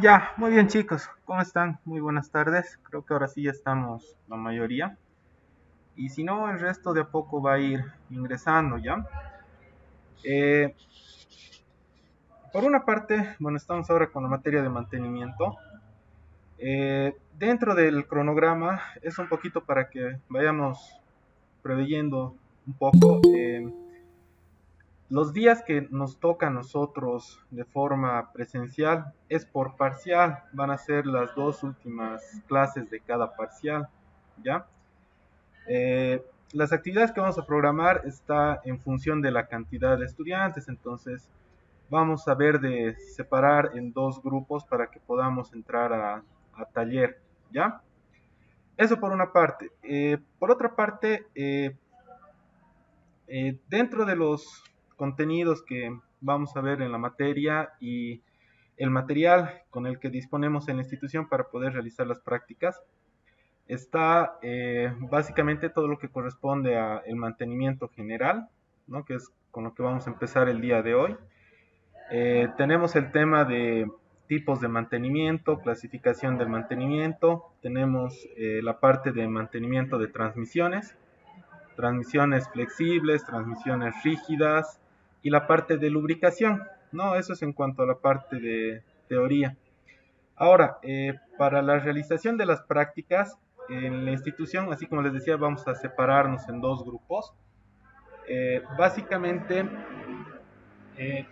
Ya, muy bien chicos, ¿cómo están? Muy buenas tardes. Creo que ahora sí ya estamos la mayoría. Y si no, el resto de a poco va a ir ingresando, ¿ya? Eh, por una parte, bueno, estamos ahora con la materia de mantenimiento. Dentro del cronograma es un poquito para que vayamos preveyendo un poco. Los días que nos toca a nosotros de forma presencial es por parcial, van a ser las dos últimas clases de cada parcial, ¿ya? Las actividades que vamos a programar está en función de la cantidad de estudiantes, entonces vamos a ver de separar en dos grupos para que podamos entrar a taller, ¿ya? Eso por una parte. Por otra parte, dentro de los contenidos que vamos a ver en la materia y el material con el que disponemos en la institución para poder realizar las prácticas, está básicamente todo lo que corresponde al mantenimiento general, ¿no? Que es con lo que vamos a empezar el día de hoy. Tenemos el tema de tipos de mantenimiento, clasificación del mantenimiento, tenemos la parte de mantenimiento de transmisiones, transmisiones flexibles, transmisiones rígidas y la parte de lubricación, ¿no? Eso es en cuanto a la parte de teoría. Ahora, para la realización de las prácticas en la institución, así como les decía, vamos a separarnos en dos grupos. Básicamente,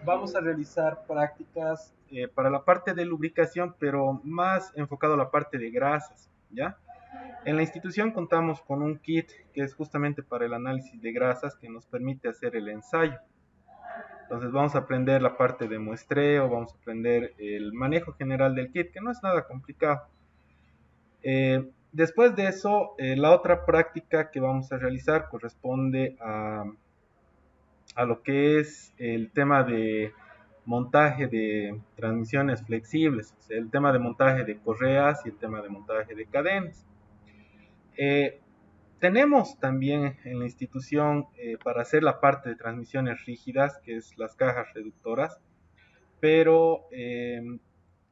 vamos a realizar prácticas para la parte de lubricación, pero más enfocado a la parte de grasas, ¿ya? En la institución contamos con un kit que es justamente para el análisis de grasas que nos permite hacer el ensayo. Entonces vamos a aprender la parte de muestreo, vamos a aprender el manejo general del kit, que no es nada complicado. Después de eso, la otra práctica que vamos a realizar corresponde a lo que es el tema de montaje de transmisiones flexibles, o sea, el tema de montaje de correas y el tema de montaje de cadenas. Eh, Tenemos también en la institución para hacer la parte de transmisiones rígidas, que es las cajas reductoras, pero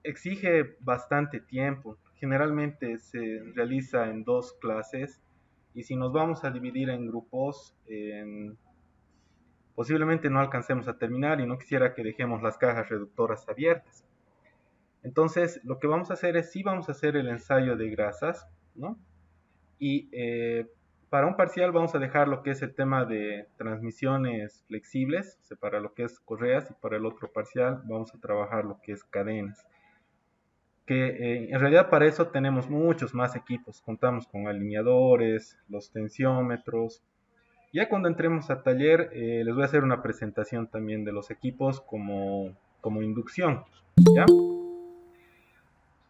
exige bastante tiempo. Generalmente se realiza en dos clases y si nos vamos a dividir en grupos, posiblemente no alcancemos a terminar y no quisiera que dejemos las cajas reductoras abiertas. Entonces, lo que vamos a hacer es, sí vamos a hacer el ensayo de grasas, ¿no? Y para un parcial vamos a dejar lo que es el tema de transmisiones flexibles, o sea, para lo que es correas, y para el otro parcial vamos a trabajar lo que es cadenas. Que en realidad para eso tenemos muchos más equipos. Contamos con alineadores, los tensiómetros. Ya cuando entremos a taller, les voy a hacer una presentación también de los equipos como inducción, ¿ya?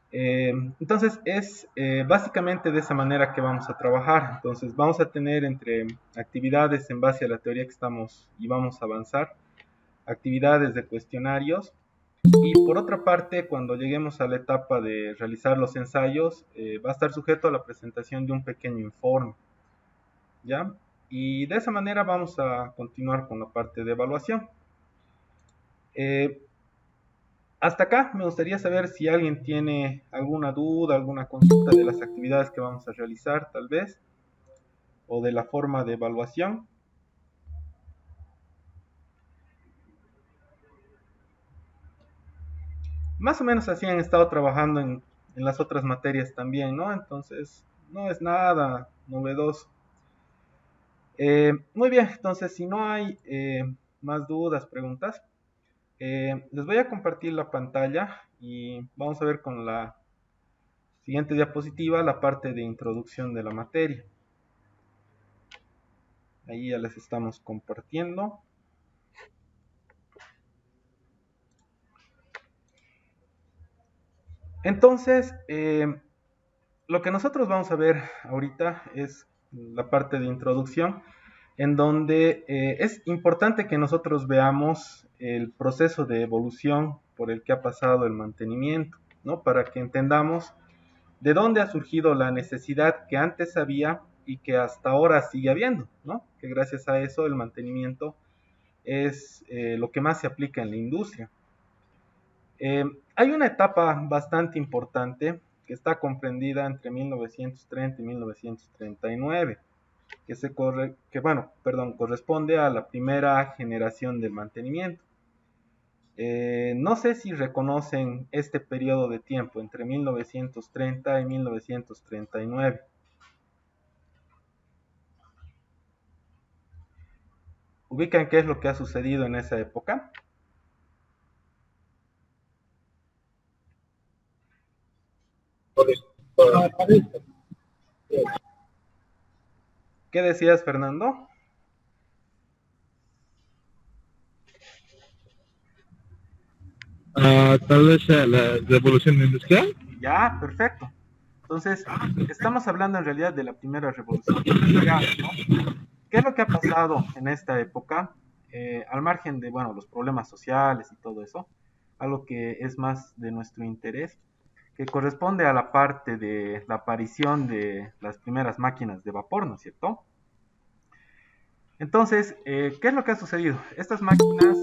Entonces es básicamente de esa manera que vamos a trabajar. Entonces vamos a tener entre actividades en base a la teoría que estamos y vamos a avanzar, actividades de cuestionarios y por otra parte cuando lleguemos a la etapa de realizar los ensayos va a estar sujeto a la presentación de un pequeño informe, ¿ya? Y de esa manera vamos a continuar con la parte de evaluación. Eh, Hasta acá me gustaría saber si alguien tiene alguna duda, alguna consulta de las actividades que vamos a realizar, tal vez, o de la forma de evaluación. Más o menos así han estado trabajando en las otras materias también, ¿no? Entonces, no es nada novedoso. Muy bien, entonces, si no hay más dudas, preguntas, les voy a compartir la pantalla y vamos a ver con la siguiente diapositiva la parte de introducción de la materia. Ahí ya les estamos compartiendo. Entonces, lo que nosotros vamos a ver ahorita es la parte de introducción, en donde es importante que nosotros veamos el proceso de evolución por el que ha pasado el mantenimiento, ¿no? Para que entendamos de dónde ha surgido la necesidad que antes había y que hasta ahora sigue habiendo, ¿no? Que gracias a eso el mantenimiento es lo que más se aplica en la industria. Eh, Hay una etapa bastante importante que está comprendida entre 1930 y 1939, corresponde a la primera generación del mantenimiento. No sé si reconocen este periodo de tiempo entre 1930 y 1939. ¿Ubican qué es lo que ha sucedido en esa época? ¿Qué decías, Fernando? Tal vez la revolución industrial. Ya, perfecto. Entonces, estamos hablando en realidad de la primera revolución industrial, ¿no? ¿Qué es lo que ha pasado en esta época? Al margen de, bueno, los problemas sociales y todo eso, algo que es más de nuestro interés, que corresponde a la parte de la aparición de las primeras máquinas de vapor, ¿no es cierto? Entonces, ¿qué es lo que ha sucedido? Estas máquinas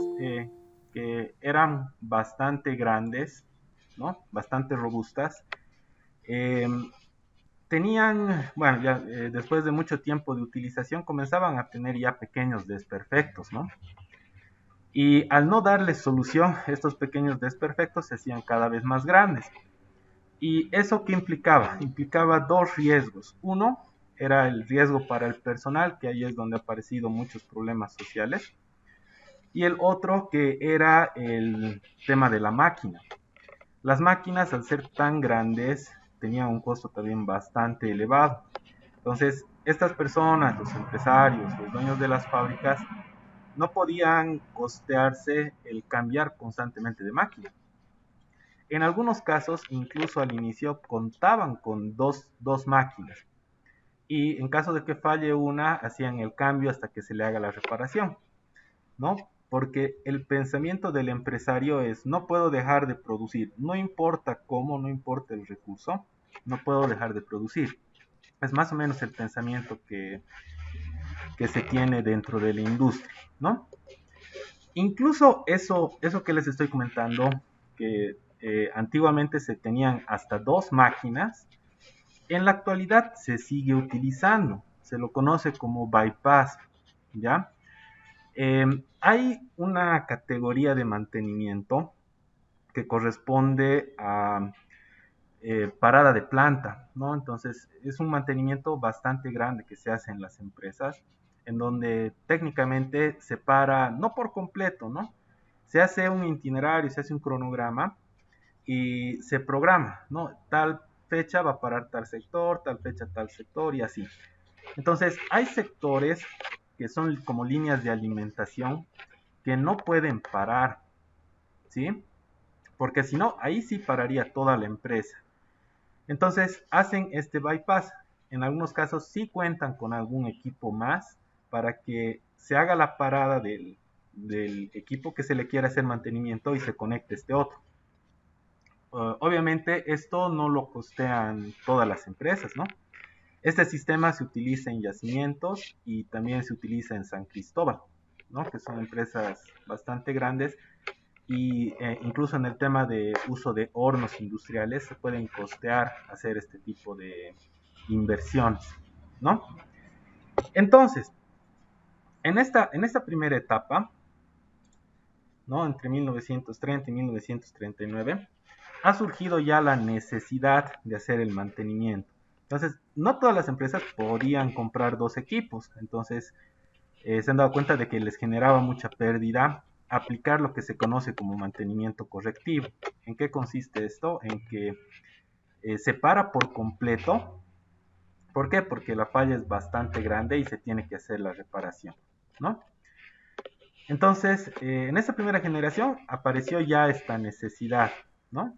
que eran bastante grandes, ¿no? Bastante robustas, eh, tenían, bueno, ya después de mucho tiempo de utilización comenzaban a tener ya pequeños desperfectos, ¿no? Y al no darles solución, estos pequeños desperfectos se hacían cada vez más grandes. ¿Y eso qué implicaba? Implicaba dos riesgos. Uno era el riesgo para el personal, que ahí es donde han aparecido muchos problemas sociales. Y el otro que era el tema de la máquina. Las máquinas, al ser tan grandes, tenían un costo también bastante elevado. Entonces, estas personas, los empresarios, los dueños de las fábricas, no podían costearse el cambiar constantemente de máquina. En algunos casos, incluso al inicio, contaban con dos máquinas. Y en caso de que falle una, hacían el cambio hasta que se le haga la reparación, ¿no? Porque el pensamiento del empresario es, no puedo dejar de producir, no importa cómo, no importa el recurso, no puedo dejar de producir. Es más o menos el pensamiento que se tiene dentro de la industria, ¿no? Incluso eso que les estoy comentando, que antiguamente se tenían hasta dos máquinas, en la actualidad se sigue utilizando, se lo conoce como bypass, ¿ya? Hay una categoría de mantenimiento que corresponde a parada de planta, ¿no? Entonces, es un mantenimiento bastante grande que se hace en las empresas, en donde técnicamente se para, no por completo, ¿no? Se hace un itinerario, se hace un cronograma y se programa, ¿no? Tal fecha va a parar tal sector, tal fecha tal sector y así. Entonces, hay sectores que son como líneas de alimentación que no pueden parar, ¿sí? Porque si no, ahí sí pararía toda la empresa. Entonces hacen este bypass. En algunos casos sí cuentan con algún equipo más para que se haga la parada del equipo que se le quiera hacer mantenimiento y se conecte este otro. Obviamente esto no lo costean todas las empresas, ¿no? Este sistema se utiliza en yacimientos y también se utiliza en San Cristóbal, ¿no? Que son empresas bastante grandes y incluso en el tema de uso de hornos industriales se pueden costear hacer este tipo de inversiones, ¿no? Entonces, en esta primera etapa, ¿no? Entre 1930 y 1939, ha surgido ya la necesidad de hacer el mantenimiento. Entonces, no todas las empresas podían comprar dos equipos, entonces se han dado cuenta de que les generaba mucha pérdida aplicar lo que se conoce como mantenimiento correctivo. ¿En qué consiste esto? En que se para por completo. ¿Por qué? Porque la falla es bastante grande y se tiene que hacer la reparación, ¿no? Entonces, en esta primera generación apareció ya esta necesidad, ¿no?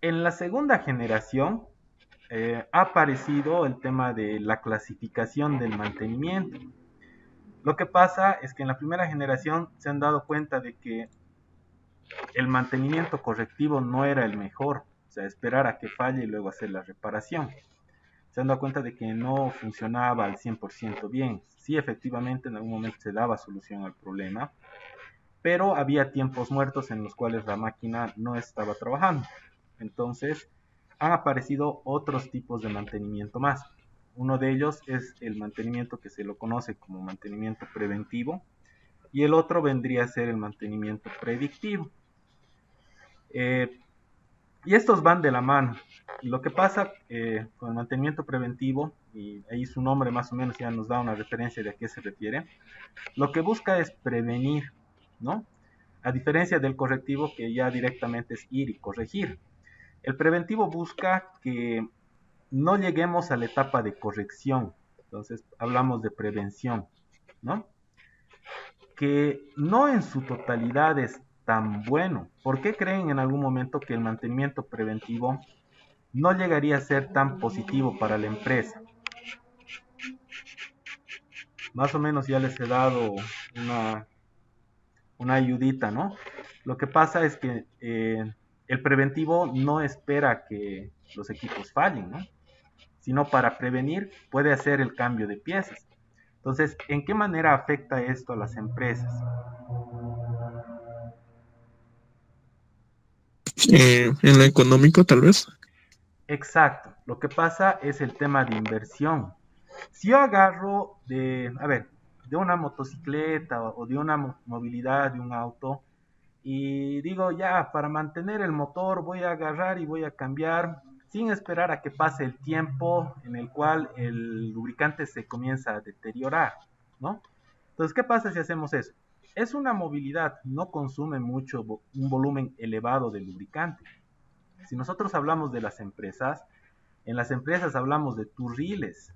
En la segunda generación ha aparecido el tema de la clasificación del mantenimiento. Lo que pasa es que en la primera generación se han dado cuenta de que el mantenimiento correctivo no era el mejor, o sea, esperar a que falle y luego hacer la reparación. Se han dado cuenta de que no funcionaba al 100% bien. Sí, efectivamente, en algún momento se daba solución al problema, pero había tiempos muertos en los cuales la máquina no estaba trabajando. Entonces, han aparecido otros tipos de mantenimiento más. Uno de ellos es el mantenimiento que se lo conoce como mantenimiento preventivo y el otro vendría a ser el mantenimiento predictivo. Y estos van de la mano. Lo que pasa con el mantenimiento preventivo, y ahí su nombre más o menos ya nos da una referencia de a qué se refiere, lo que busca es prevenir, ¿no? A diferencia del correctivo que ya directamente es ir y corregir. El preventivo busca que no lleguemos a la etapa de corrección, entonces hablamos de prevención, ¿no? Que no en su totalidad es tan bueno. ¿Por qué creen en algún momento que el mantenimiento preventivo no llegaría a ser tan positivo para la empresa? Más o menos ya les he dado una ayudita, ¿no? Lo que pasa es que el preventivo no espera que los equipos fallen, ¿no? Sino para prevenir puede hacer el cambio de piezas. Entonces, ¿en qué manera afecta esto a las empresas? En lo económico, tal vez. Exacto. Lo que pasa es el tema de inversión. Si yo agarro de una motocicleta o de una movilidad de un auto y digo, ya, para mantener el motor voy a agarrar y voy a cambiar sin esperar a que pase el tiempo en el cual el lubricante se comienza a deteriorar, ¿no? Entonces, ¿qué pasa si hacemos eso? Es una movilidad, no consume mucho, un volumen elevado de lubricante. Si nosotros hablamos de las empresas, en las empresas hablamos de turriles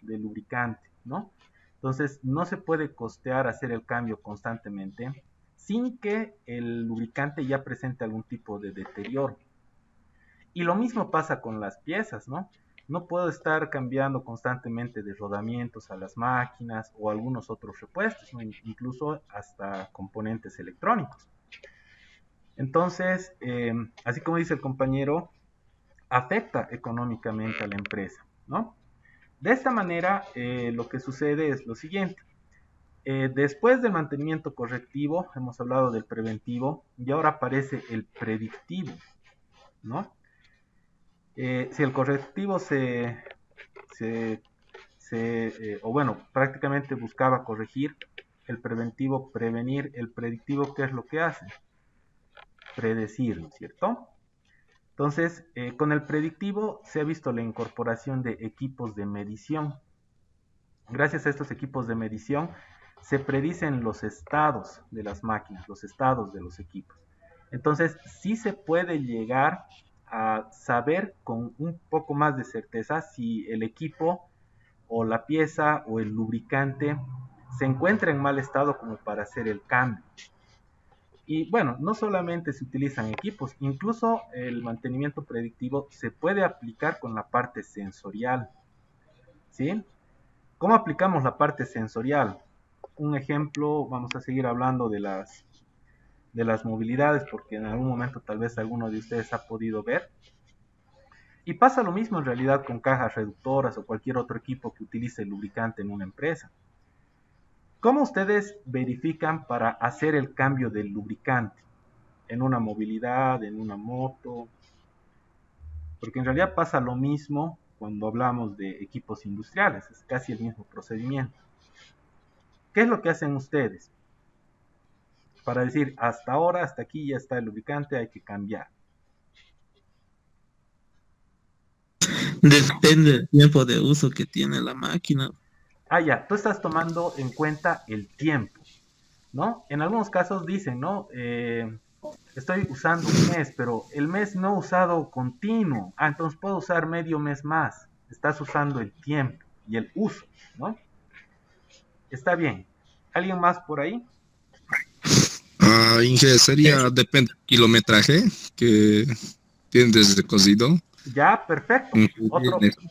de lubricante, ¿no? Entonces, no se puede costear hacer el cambio constantemente sin que el lubricante ya presente algún tipo de deterioro. Y lo mismo pasa con las piezas, ¿no? No puedo estar cambiando constantemente de rodamientos a las máquinas o algunos otros repuestos, ¿no? Incluso hasta componentes electrónicos. Entonces, así como dice el compañero, afecta económicamente a la empresa, ¿no? De esta manera, lo que sucede es lo siguiente. Después del mantenimiento correctivo, hemos hablado del preventivo, y ahora aparece el predictivo, ¿no? Si el correctivo o bueno, prácticamente buscaba corregir, el preventivo prevenir, el predictivo, ¿qué es lo que hace? Predecir, ¿no es cierto? Entonces, con el predictivo se ha visto la incorporación de equipos de medición. Gracias a estos equipos de medición se predicen los estados de las máquinas, los estados de los equipos. Entonces, sí se puede llegar a saber con un poco más de certeza si el equipo o la pieza o el lubricante se encuentra en mal estado como para hacer el cambio. Y bueno, no solamente se utilizan equipos, incluso el mantenimiento predictivo se puede aplicar con la parte sensorial, ¿sí? ¿Cómo aplicamos la parte sensorial? Un ejemplo, vamos a seguir hablando de las movilidades, porque en algún momento tal vez alguno de ustedes ha podido ver. Y pasa lo mismo en realidad con cajas reductoras o cualquier otro equipo que utilice lubricante en una empresa. ¿Cómo ustedes verifican para hacer el cambio del lubricante en una movilidad, en una moto? Porque en realidad pasa lo mismo cuando hablamos de equipos industriales, es casi el mismo procedimiento. ¿Qué es lo que hacen ustedes? Para decir, hasta ahora, hasta aquí ya está el lubricante, hay que cambiar. Depende del tiempo de uso que tiene la máquina. Ah, ya, tú estás tomando en cuenta el tiempo, ¿no? En algunos casos dicen, ¿no? Estoy usando un mes, pero el mes no usado continuo. Ah, entonces puedo usar medio mes más. Estás usando el tiempo y el uso, ¿no? Está bien. ¿Alguien más por ahí? Inge, sería, depende del kilometraje que tienen desde cocido. Ya, perfecto.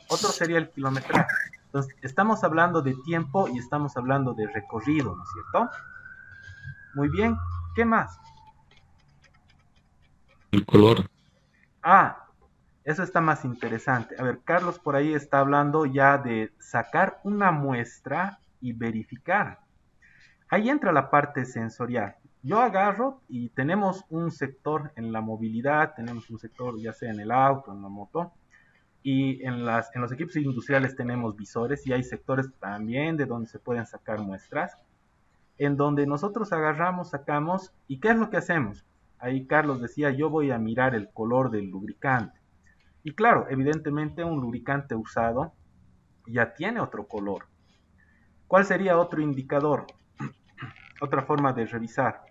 Otro sería el kilometraje. Entonces, estamos hablando de tiempo y estamos hablando de recorrido, ¿no es cierto? Muy bien. ¿Qué más? El color. Ah, eso está más interesante. A ver, Carlos por ahí está hablando ya de sacar una muestra y verificar. Ahí entra la parte sensorial. Yo agarro y tenemos un sector en la movilidad, tenemos un sector ya sea en el auto, en la moto, y en los equipos industriales tenemos visores y hay sectores también de donde se pueden sacar muestras, en donde nosotros agarramos, sacamos, ¿y qué es lo que hacemos? Ahí Carlos decía, yo voy a mirar el color del lubricante. Y claro, evidentemente un lubricante usado ya tiene otro color. ¿Cuál sería otro indicador? Otra forma de revisar.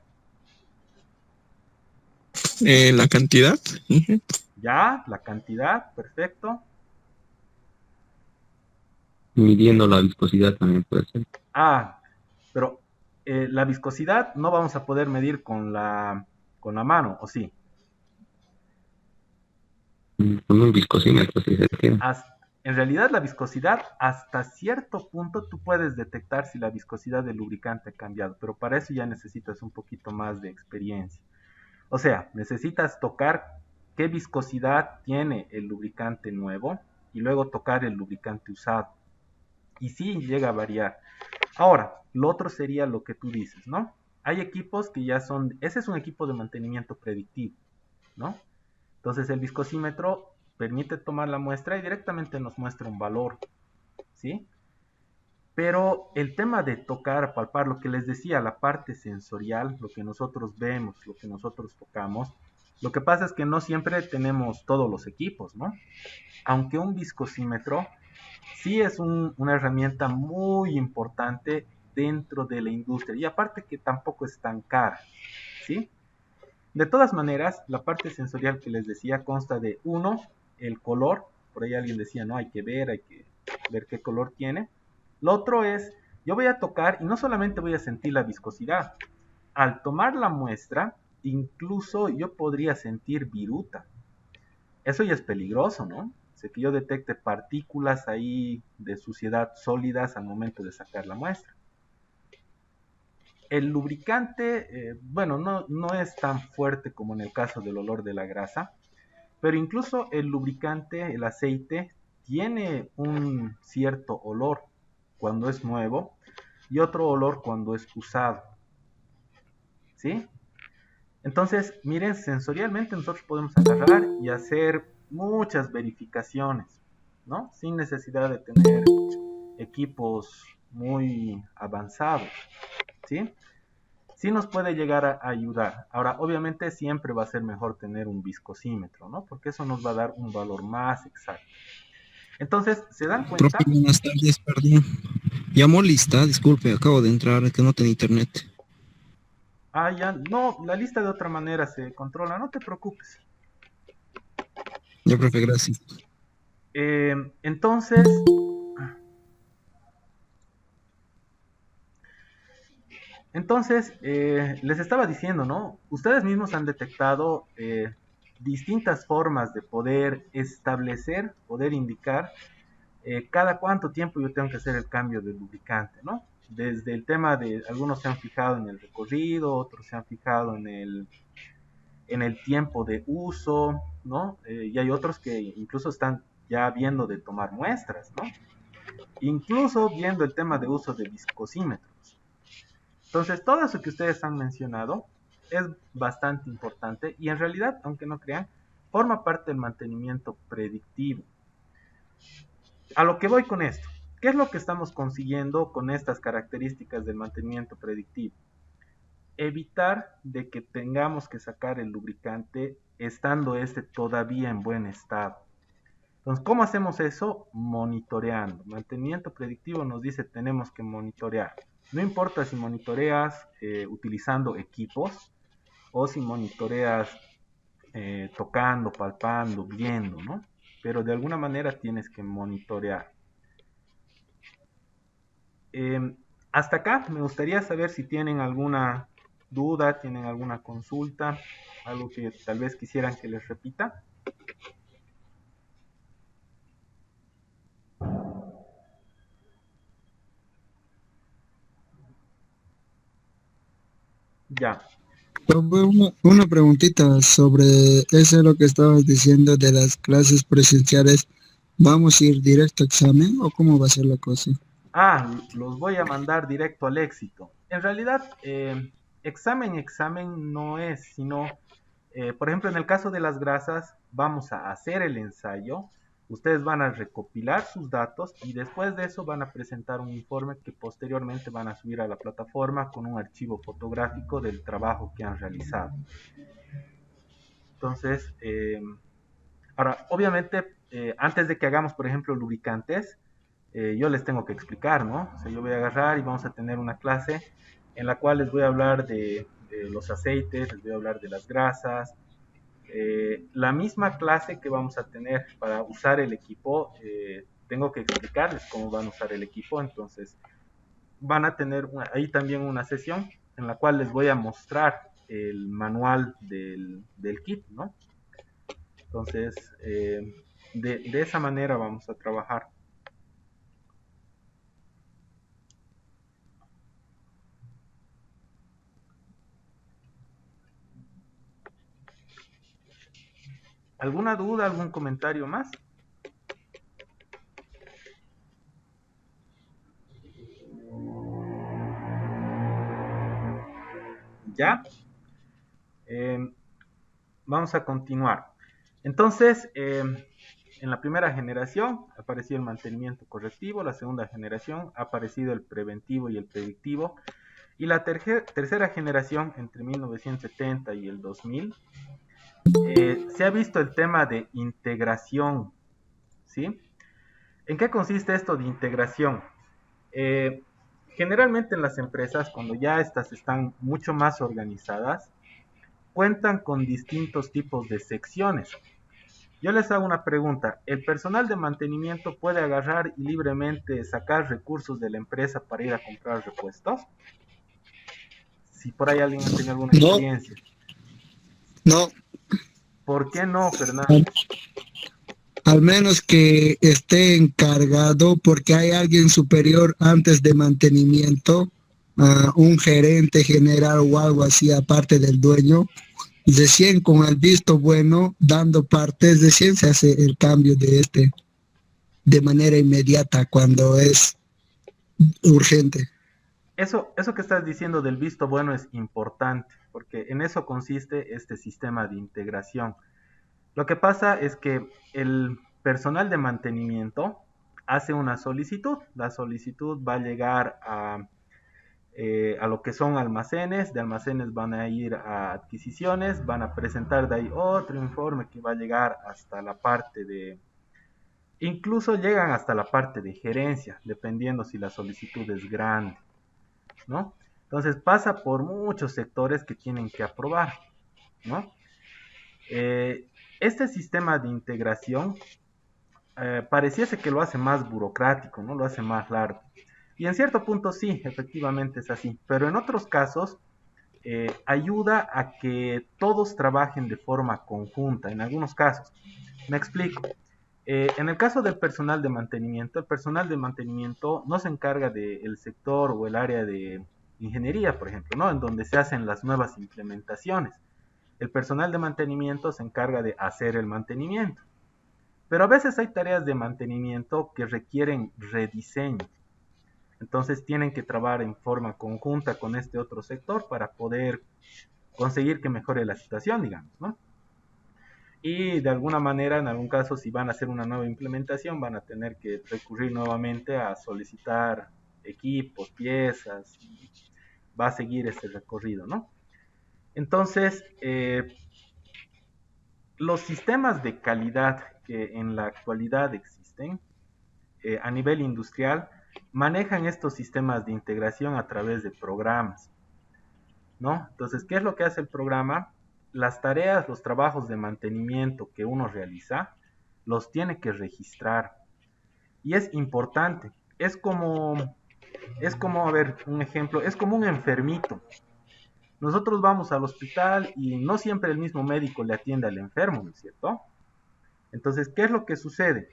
La cantidad. Ujú. Ya, la cantidad, perfecto. Midiendo la viscosidad también puede ser. Ah, pero la viscosidad no vamos a poder medir con la mano, ¿o sí? Con un viscosímetro si se tiene. En realidad la viscosidad hasta cierto punto tú puedes detectar si la viscosidad del lubricante ha cambiado, pero para eso ya necesitas un poquito más de experiencia. O sea, necesitas tocar qué viscosidad tiene el lubricante nuevo y luego tocar el lubricante usado. Y sí llega a variar. Ahora, lo otro sería lo que tú dices, ¿no? Hay equipos que ya son, ese es un equipo de mantenimiento predictivo, ¿no? Entonces el viscosímetro permite tomar la muestra y directamente nos muestra un valor, ¿sí? Pero el tema de tocar, palpar, lo que les decía, la parte sensorial, lo que nosotros vemos, lo que nosotros tocamos, lo que pasa es que no siempre tenemos todos los equipos, ¿no? Aunque un viscosímetro sí es una herramienta muy importante dentro de la industria y aparte que tampoco es tan cara, ¿sí? De todas maneras, la parte sensorial que les decía consta de uno, el color, por ahí alguien decía, no, hay que ver qué color tiene. Lo otro es, yo voy a tocar y no solamente voy a sentir la viscosidad, al tomar la muestra, incluso yo podría sentir viruta. Eso ya es peligroso, ¿no? O sea, que yo detecte partículas ahí de suciedad sólidas al momento de sacar la muestra. El lubricante, bueno, no es tan fuerte como en el caso del olor de la grasa, pero incluso el lubricante, el aceite, tiene un cierto olor cuando es nuevo y otro olor cuando es usado, ¿sí? Entonces, miren, sensorialmente nosotros podemos agarrar y hacer muchas verificaciones, ¿no? Sin necesidad de tener equipos muy avanzados, ¿sí? Sí nos puede llegar a ayudar. Ahora, obviamente siempre va a ser mejor tener un viscosímetro, ¿no? Porque eso nos va a dar un valor más exacto. Entonces, ¿se dan cuenta? Profe, buenas tardes, perdón. Llamó lista, disculpe, acabo de entrar, que no tenía internet. Ah, ya, no, la lista de otra manera se controla, no te preocupes. Ya, profe, gracias. Entonces, les estaba diciendo, ¿no? Ustedes mismos han detectado distintas formas de poder establecer, poder indicar cada cuánto tiempo yo tengo que hacer el cambio de lubricante, ¿no? Desde el tema de, algunos se han fijado en el recorrido, otros se han fijado en el tiempo de uso, ¿no? Y hay otros que incluso están ya viendo de tomar muestras, ¿no? Incluso viendo el tema de uso de viscosímetros. Entonces, todo eso que ustedes han mencionado es bastante importante y en realidad, aunque no crean, forma parte del mantenimiento predictivo. A lo que voy con esto, ¿qué es lo que estamos consiguiendo con estas características del mantenimiento predictivo? Evitar de que tengamos que sacar el lubricante estando este todavía en buen estado. Entonces, ¿cómo hacemos eso? Monitoreando. Mantenimiento predictivo nos dice tenemos que monitorear. No importa si monitoreas utilizando equipos o si monitoreas tocando, palpando, viendo, ¿no? Pero de alguna manera tienes que monitorear. Hasta acá me gustaría saber si tienen alguna duda, tienen alguna consulta, algo que tal vez quisieran que les repita. Ya. Una preguntita sobre eso es lo que estabas diciendo de las clases presenciales. ¿Vamos a ir directo a examen o cómo va a ser la cosa? Los voy a mandar directo al éxito. En realidad, examen no es, sino, por ejemplo, en el caso de las grasas, vamos a hacer el ensayo, ustedes van a recopilar sus datos y después de eso van a presentar un informe que posteriormente van a subir a la plataforma con un archivo fotográfico del trabajo que han realizado. Entonces, ahora, obviamente, antes de que hagamos, por ejemplo, lubricantes, yo les tengo que explicar, ¿no? O sea, yo voy a agarrar y vamos a tener una clase en la cual les voy a hablar de los aceites, les voy a hablar de las grasas. La misma clase que vamos a tener para usar el equipo, tengo que explicarles cómo van a usar el equipo, entonces van a tener ahí también una sesión en la cual les voy a mostrar el manual del kit, ¿no? Entonces, de esa manera vamos a trabajar. ¿Alguna duda, algún comentario más? ¿Ya? Vamos a continuar. Entonces, en la primera generación apareció el mantenimiento correctivo, la segunda generación ha aparecido el preventivo y el predictivo, y la tercera generación, entre 1970 y el 2000, se ha visto el tema de integración, ¿sí? ¿En qué consiste esto de integración? Generalmente en las empresas, cuando ya estas están mucho más organizadas, cuentan con distintos tipos de secciones. Yo les hago una pregunta. ¿El personal de mantenimiento puede agarrar y libremente sacar recursos de la empresa para ir a comprar repuestos? Si por ahí alguien ha tenido alguna No, experiencia. no, ¿Por qué no, Fernando? al menos que esté encargado porque hay alguien superior antes de mantenimiento, un gerente general o algo así aparte del dueño. Recién con el visto bueno, dando partes, recién se hace el cambio de manera inmediata cuando es urgente. Eso que estás diciendo del visto bueno es importante, porque en eso consiste este sistema de integración. Lo que pasa es que el personal de mantenimiento hace una solicitud. La solicitud va a llegar a lo que son almacenes. De almacenes van a ir a adquisiciones, van a presentar de ahí otro informe que va a llegar hasta la parte de... Incluso llegan hasta la parte de gerencia, dependiendo si la solicitud es grande, ¿no? Entonces pasa por muchos sectores que tienen que aprobar, ¿no? Este sistema de integración pareciese que lo hace más burocrático, ¿no? Lo hace más largo. Y en cierto punto sí, efectivamente es así. Pero en otros casos ayuda a que todos trabajen de forma conjunta, en algunos casos. Me explico. En el caso del personal de mantenimiento, el personal de mantenimiento no se encarga del sector o el área de ingeniería, por ejemplo, ¿no? En donde se hacen las nuevas implementaciones. El personal de mantenimiento se encarga de hacer el mantenimiento. Pero a veces hay tareas de mantenimiento que requieren rediseño. Entonces tienen que trabajar en forma conjunta con este otro sector para poder conseguir que mejore la situación, digamos, ¿no? Y de alguna manera, en algún caso, si van a hacer una nueva implementación, van a tener que recurrir nuevamente a solicitar equipos, piezas, y va a seguir ese recorrido, ¿no? Entonces, los sistemas de calidad que en la actualidad existen a nivel industrial manejan estos sistemas de integración a través de programas, ¿no? Entonces, ¿qué es lo que hace el programa? Las tareas, los trabajos de mantenimiento que uno realiza, los tiene que registrar. Y es importante. Es como, a ver, un ejemplo, es como un enfermito. Nosotros vamos al hospital y no siempre el mismo médico le atiende al enfermo, ¿no es cierto? Entonces, ¿qué es lo que sucede?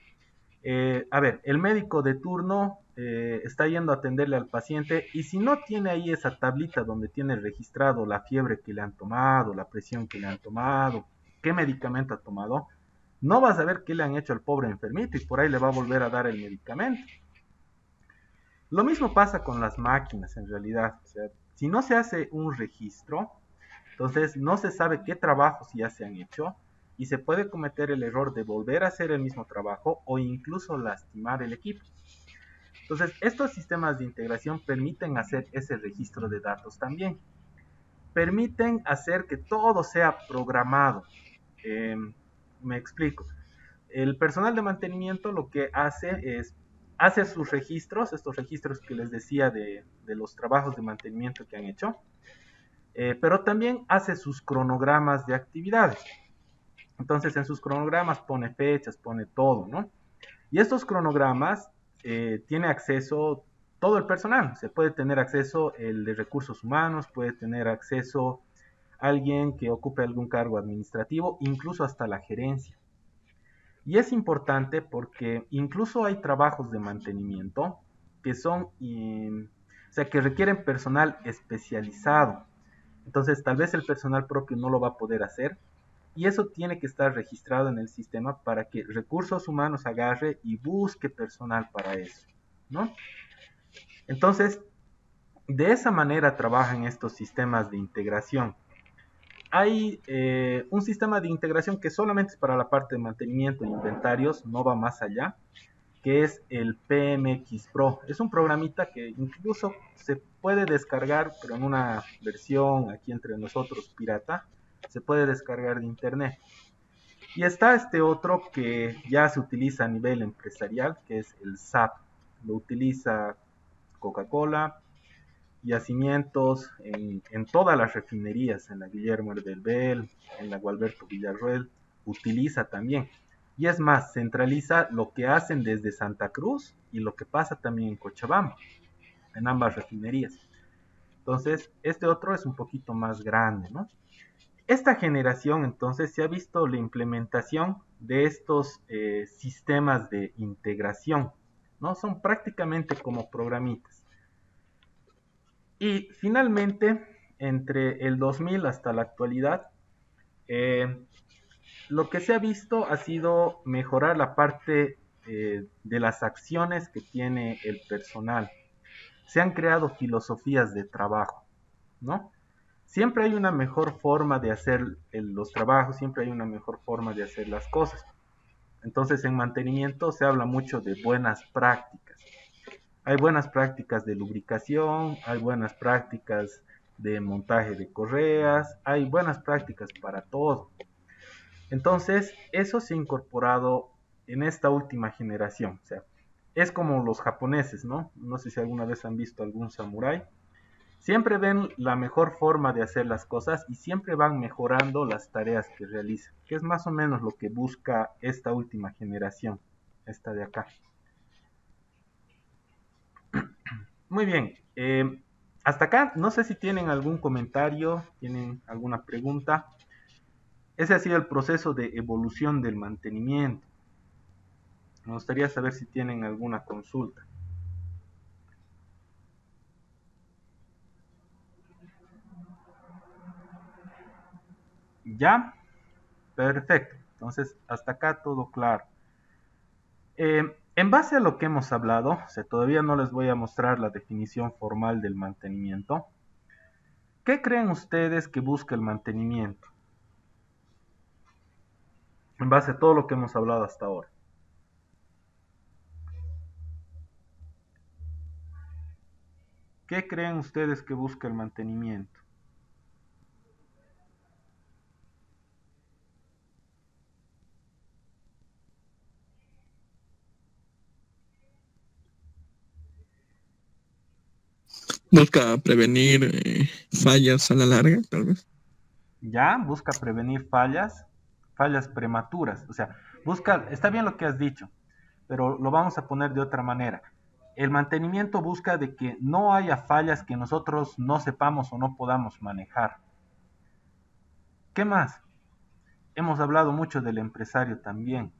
A ver, el médico de turno está yendo a atenderle al paciente y si no tiene ahí esa tablita donde tiene registrado la fiebre que le han tomado, la presión que le han tomado, qué medicamento ha tomado, no va a saber qué le han hecho al pobre enfermito y por ahí le va a volver a dar el medicamento. Lo mismo pasa con las máquinas en realidad. O sea, Si no se hace un registro, entonces no se sabe qué trabajos ya se han hecho y se puede cometer el error de volver a hacer el mismo trabajo o incluso lastimar el equipo. Entonces, estos sistemas de integración permiten hacer ese registro de datos también. Permiten hacer que todo sea programado. Me explico. El personal de mantenimiento lo que hace sus registros, estos registros que les decía de los trabajos de mantenimiento que han hecho, pero también hace sus cronogramas de actividades. Entonces en sus cronogramas pone fechas, pone todo, ¿no? Y estos cronogramas tiene acceso todo el personal. Se puede tener acceso el de recursos humanos, puede tener acceso alguien que ocupe algún cargo administrativo, incluso hasta la gerencia. Y es importante porque incluso hay trabajos de mantenimiento que son, o sea, que requieren personal especializado. Entonces, tal vez el personal propio no lo va a poder hacer. Y eso tiene que estar registrado en el sistema para que recursos humanos agarre y busque personal para eso, ¿no? Entonces, de esa manera trabajan estos sistemas de integración. Hay un sistema de integración que solamente es para la parte de mantenimiento e inventarios, no va más allá, que es el PMX Pro. Es un programita que incluso se puede descargar, pero en una versión aquí entre nosotros pirata, se puede descargar de internet. Y está este otro que ya se utiliza a nivel empresarial, que es el SAP. Lo utiliza Coca-Cola, yacimientos en todas las refinerías, en la Guillermo Herbel, en la Gualberto Villarroel, utiliza también. Y es más, centraliza lo que hacen desde Santa Cruz y lo que pasa también en Cochabamba, en ambas refinerías. Entonces, este otro es un poquito más grande, ¿no? Esta generación, entonces, se ha visto la implementación de estos sistemas de integración, ¿no? Son prácticamente como programitas. Y finalmente, entre el 2000 hasta la actualidad, lo que se ha visto ha sido mejorar la parte de las acciones que tiene el personal. Se han creado filosofías de trabajo, ¿no? Siempre hay una mejor forma de hacer los trabajos, siempre hay una mejor forma de hacer las cosas. Entonces, en mantenimiento se habla mucho de buenas prácticas. Hay buenas prácticas de lubricación, hay buenas prácticas de montaje de correas, hay buenas prácticas para todo. Entonces, eso se ha incorporado en esta última generación. O sea, es como los japoneses, ¿no? No sé si alguna vez han visto algún samurái. Siempre ven la mejor forma de hacer las cosas y siempre van mejorando las tareas que realizan, que es más o menos lo que busca esta última generación, esta de acá. Muy bien, hasta acá no sé si tienen algún comentario, tienen alguna pregunta. Ese ha sido el proceso de evolución del mantenimiento. Me gustaría saber si tienen alguna consulta. ¿Ya? Perfecto. Entonces, hasta acá todo claro. En base a lo que hemos hablado, o sea, todavía no les voy a mostrar la definición formal del mantenimiento. ¿Qué creen ustedes que busca el mantenimiento? En base a todo lo que hemos hablado hasta ahora. ¿Qué creen ustedes que busca el mantenimiento? Busca prevenir fallas a la larga, tal vez. Ya, busca prevenir fallas prematuras. O sea, está bien lo que has dicho, pero lo vamos a poner de otra manera. El mantenimiento busca de que no haya fallas que nosotros no sepamos o no podamos manejar. ¿Qué más? Hemos hablado mucho del empresario también.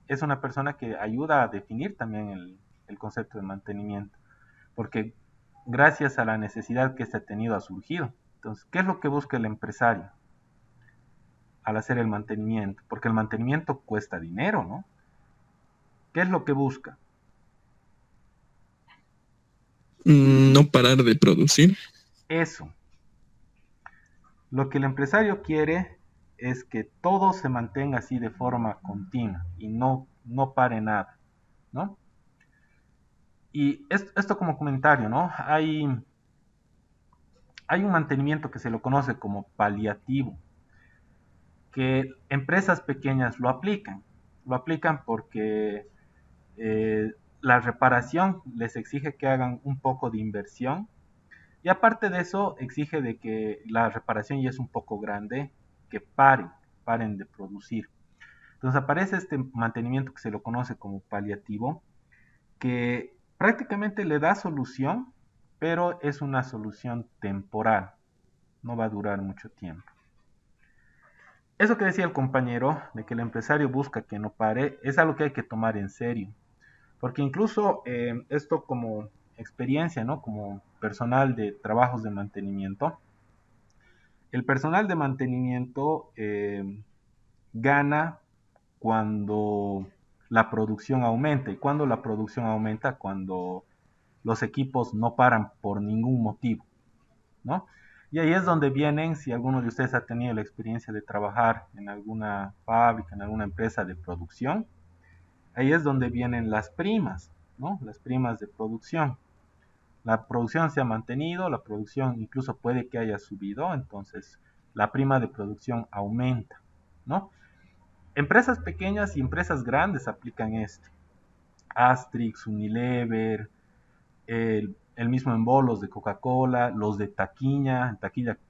Es una persona que ayuda a definir también el concepto de mantenimiento, porque gracias a la necesidad que este ha tenido ha surgido. Entonces, ¿qué es lo que busca el empresario al hacer el mantenimiento? Porque el mantenimiento cuesta dinero, ¿no? ¿Qué es lo que busca? No parar de producir. eso. Lo que el empresario quiere es que todo se mantenga así de forma continua y no pare nada, ¿no? Y esto como comentario, ¿no? Hay un mantenimiento que se lo conoce como paliativo, que empresas pequeñas lo aplican. Lo aplican porque la reparación les exige que hagan un poco de inversión y aparte de eso exige de que la reparación ya es un poco grande, que paren de producir. Entonces aparece este mantenimiento que se lo conoce como paliativo, que prácticamente le da solución, pero es una solución temporal, no va a durar mucho tiempo. Eso que decía el compañero, de que el empresario busca que no pare, es algo que hay que tomar en serio, porque incluso esto como experiencia, ¿no? Como personal de trabajos de mantenimiento, el personal de mantenimiento gana cuando la producción aumenta. ¿Y cuando la producción aumenta? Cuando los equipos no paran por ningún motivo, ¿no? Y ahí es donde vienen, si alguno de ustedes ha tenido la experiencia de trabajar en alguna fábrica, en alguna empresa de producción, ahí es donde vienen las primas, ¿no? Las primas de producción. La producción se ha mantenido, la producción incluso puede que haya subido, entonces la prima de producción aumenta, ¿no? Empresas pequeñas y empresas grandes aplican esto. Astrix, Unilever, el mismo en bolos de Coca-Cola, los de taquiña,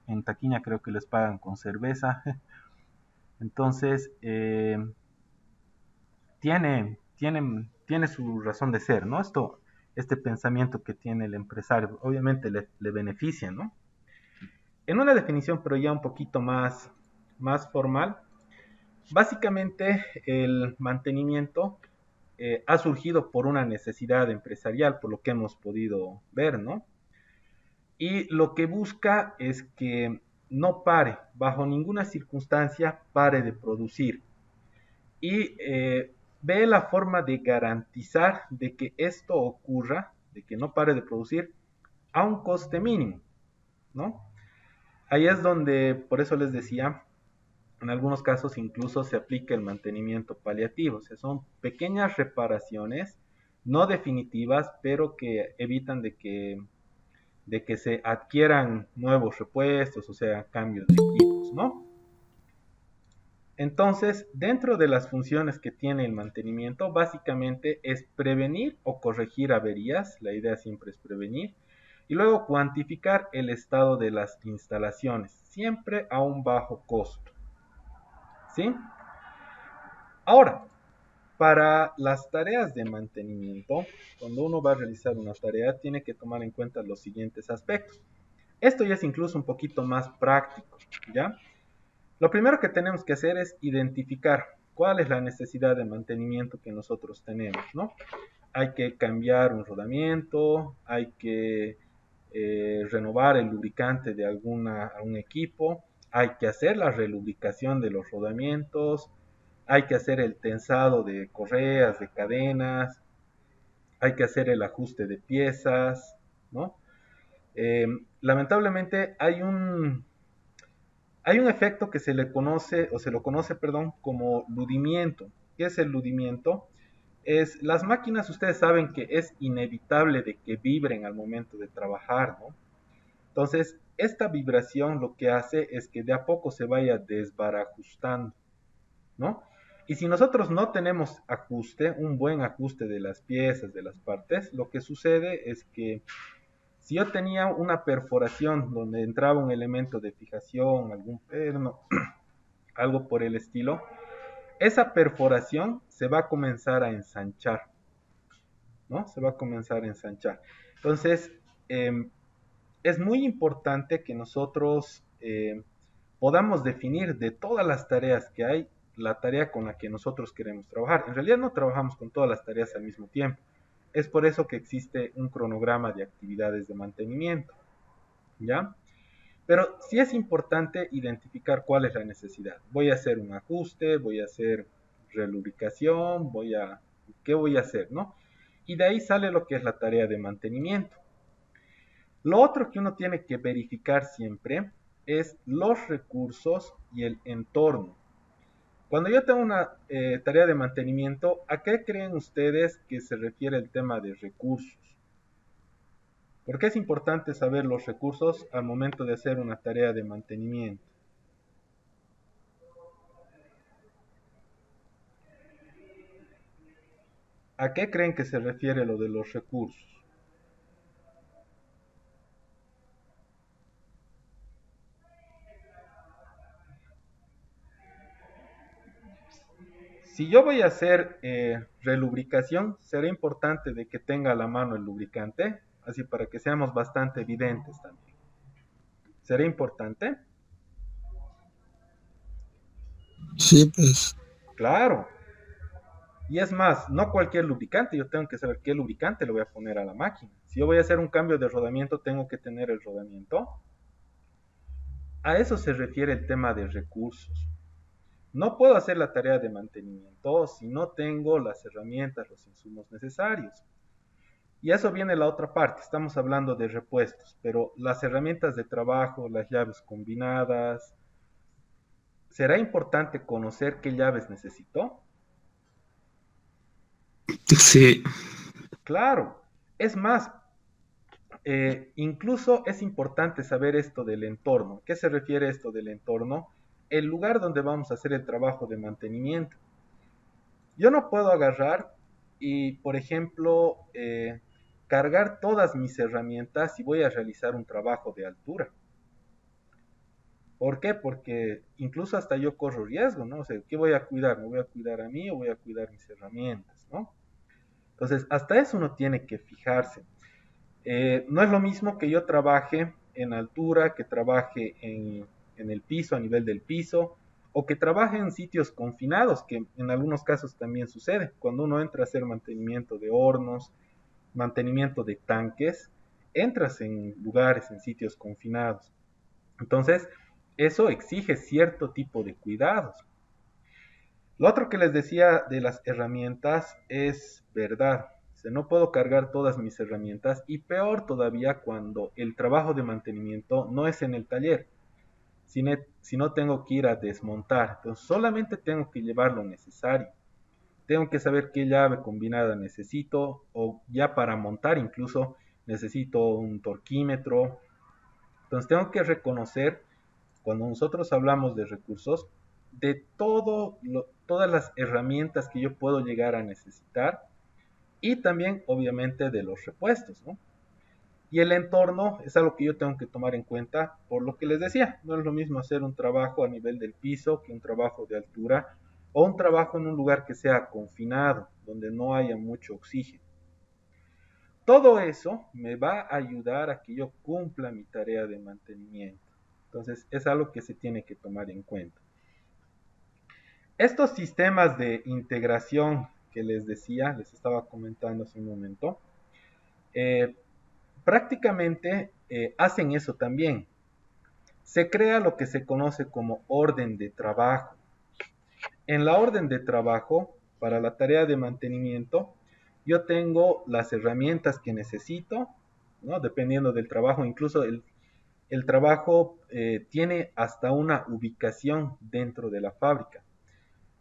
en taquiña creo que les pagan con cerveza. Entonces, tiene su razón de ser, ¿no? Este pensamiento que tiene el empresario, obviamente le beneficia, ¿no? En una definición, pero ya un poquito más formal, básicamente el mantenimiento ha surgido por una necesidad empresarial, por lo que hemos podido ver, ¿no? Y lo que busca es que no pare, bajo ninguna circunstancia pare de producir. Y ve la forma de garantizar de que esto ocurra, de que no pare de producir, a un coste mínimo, ¿no? Ahí es donde, por eso les decía, en algunos casos incluso se aplica el mantenimiento paliativo, o sea, son pequeñas reparaciones, no definitivas, pero que evitan de que se adquieran nuevos repuestos, o sea, cambios de equipos, ¿no? Entonces, dentro de las funciones que tiene el mantenimiento, básicamente es prevenir o corregir averías, la idea siempre es prevenir, y luego cuantificar el estado de las instalaciones, siempre a un bajo costo. ¿Sí? Ahora, para las tareas de mantenimiento, cuando uno va a realizar una tarea, tiene que tomar en cuenta los siguientes aspectos. Esto ya es incluso un poquito más práctico, ¿ya? Lo primero que tenemos que hacer es identificar cuál es la necesidad de mantenimiento que nosotros tenemos, ¿no? Hay que cambiar un rodamiento, hay que renovar el lubricante de algún equipo, hay que hacer la relubricación de los rodamientos, hay que hacer el tensado de correas, de cadenas, hay que hacer el ajuste de piezas, ¿no? Lamentablemente hay un efecto que se le conoce, o se lo conoce, perdón, como ludimiento. ¿Qué es el ludimiento? Las máquinas, ustedes saben que es inevitable de que vibren al momento de trabajar, ¿no? Entonces, esta vibración lo que hace es que de a poco se vaya desbarajustando, ¿no? Y si nosotros no tenemos ajuste, un buen ajuste de las piezas, de las partes, lo que sucede es que si yo tenía una perforación donde entraba un elemento de fijación, algún perno, algo por el estilo, esa perforación se va a comenzar a ensanchar, ¿no? Se va a comenzar a ensanchar. Entonces, es muy importante que nosotros podamos definir de todas las tareas que hay, la tarea con la que nosotros queremos trabajar. En realidad no trabajamos con todas las tareas al mismo tiempo. Es por eso que existe un cronograma de actividades de mantenimiento, ¿ya? Pero sí es importante identificar cuál es la necesidad. Voy a hacer un ajuste, voy a hacer relubricación, ¿qué voy a hacer, no? Y de ahí sale lo que es la tarea de mantenimiento. Lo otro que uno tiene que verificar siempre es los recursos y el entorno. Cuando yo tengo una tarea de mantenimiento, ¿a qué creen ustedes que se refiere el tema de recursos? Porque es importante saber los recursos al momento de hacer una tarea de mantenimiento. ¿A qué creen que se refiere lo de los recursos? Si yo voy a hacer relubricación, será importante de que tenga a la mano el lubricante, así para que seamos bastante evidentes también. ¿Será importante? Sí, pues. Claro. Y es más, no cualquier lubricante, yo tengo que saber qué lubricante le voy a poner a la máquina. Si yo voy a hacer un cambio de rodamiento, tengo que tener el rodamiento. A eso se refiere el tema de recursos. No puedo hacer la tarea de mantenimiento si no tengo las herramientas, los insumos necesarios. Y a eso viene la otra parte, estamos hablando de repuestos, pero las herramientas de trabajo, las llaves combinadas, ¿será importante conocer qué llaves necesito? Sí, Claro, es más, incluso es importante saber esto del entorno. ¿Qué se refiere esto del entorno? El lugar donde vamos a hacer el trabajo de mantenimiento. Yo no puedo agarrar y, por ejemplo, cargar todas mis herramientas si voy a realizar un trabajo de altura. ¿Por qué? Porque incluso hasta yo corro riesgo, ¿no? O sea, ¿qué voy a cuidar? ¿Me voy a cuidar a mí o voy a cuidar mis herramientas, ¿no? Entonces, hasta eso uno tiene que fijarse. No es lo mismo que yo trabaje en altura, que trabaje en el piso, a nivel del piso, o que trabaje en sitios confinados, que en algunos casos también sucede. Cuando uno entra a hacer mantenimiento de hornos, mantenimiento de tanques, entras en lugares, en sitios confinados. Entonces, eso exige cierto tipo de cuidados. Lo otro que les decía de las herramientas es verdad. O sea, no puedo cargar todas mis herramientas y peor todavía cuando el trabajo de mantenimiento no es en el taller, sino tengo que ir a desmontar. Entonces solamente tengo que llevar lo necesario. Tengo que saber qué llave combinada necesito o ya para montar incluso necesito un torquímetro. Entonces tengo que reconocer cuando nosotros hablamos de recursos, de todas las herramientas que yo puedo llegar a necesitar y también obviamente de los repuestos, ¿no? Y el entorno es algo que yo tengo que tomar en cuenta por lo que les decía, no es lo mismo hacer un trabajo a nivel del piso que un trabajo de altura o un trabajo en un lugar que sea confinado, donde no haya mucho oxígeno. Todo eso me va a ayudar a que yo cumpla mi tarea de mantenimiento. Entonces es algo que se tiene que tomar en cuenta. Estos sistemas de integración que les decía, les estaba comentando hace un momento, eh, prácticamente hacen eso también. Se crea lo que se conoce como orden de trabajo. En la orden de trabajo, para la tarea de mantenimiento, yo tengo las herramientas que necesito, ¿no? Dependiendo del trabajo, incluso el trabajo tiene hasta una ubicación dentro de la fábrica.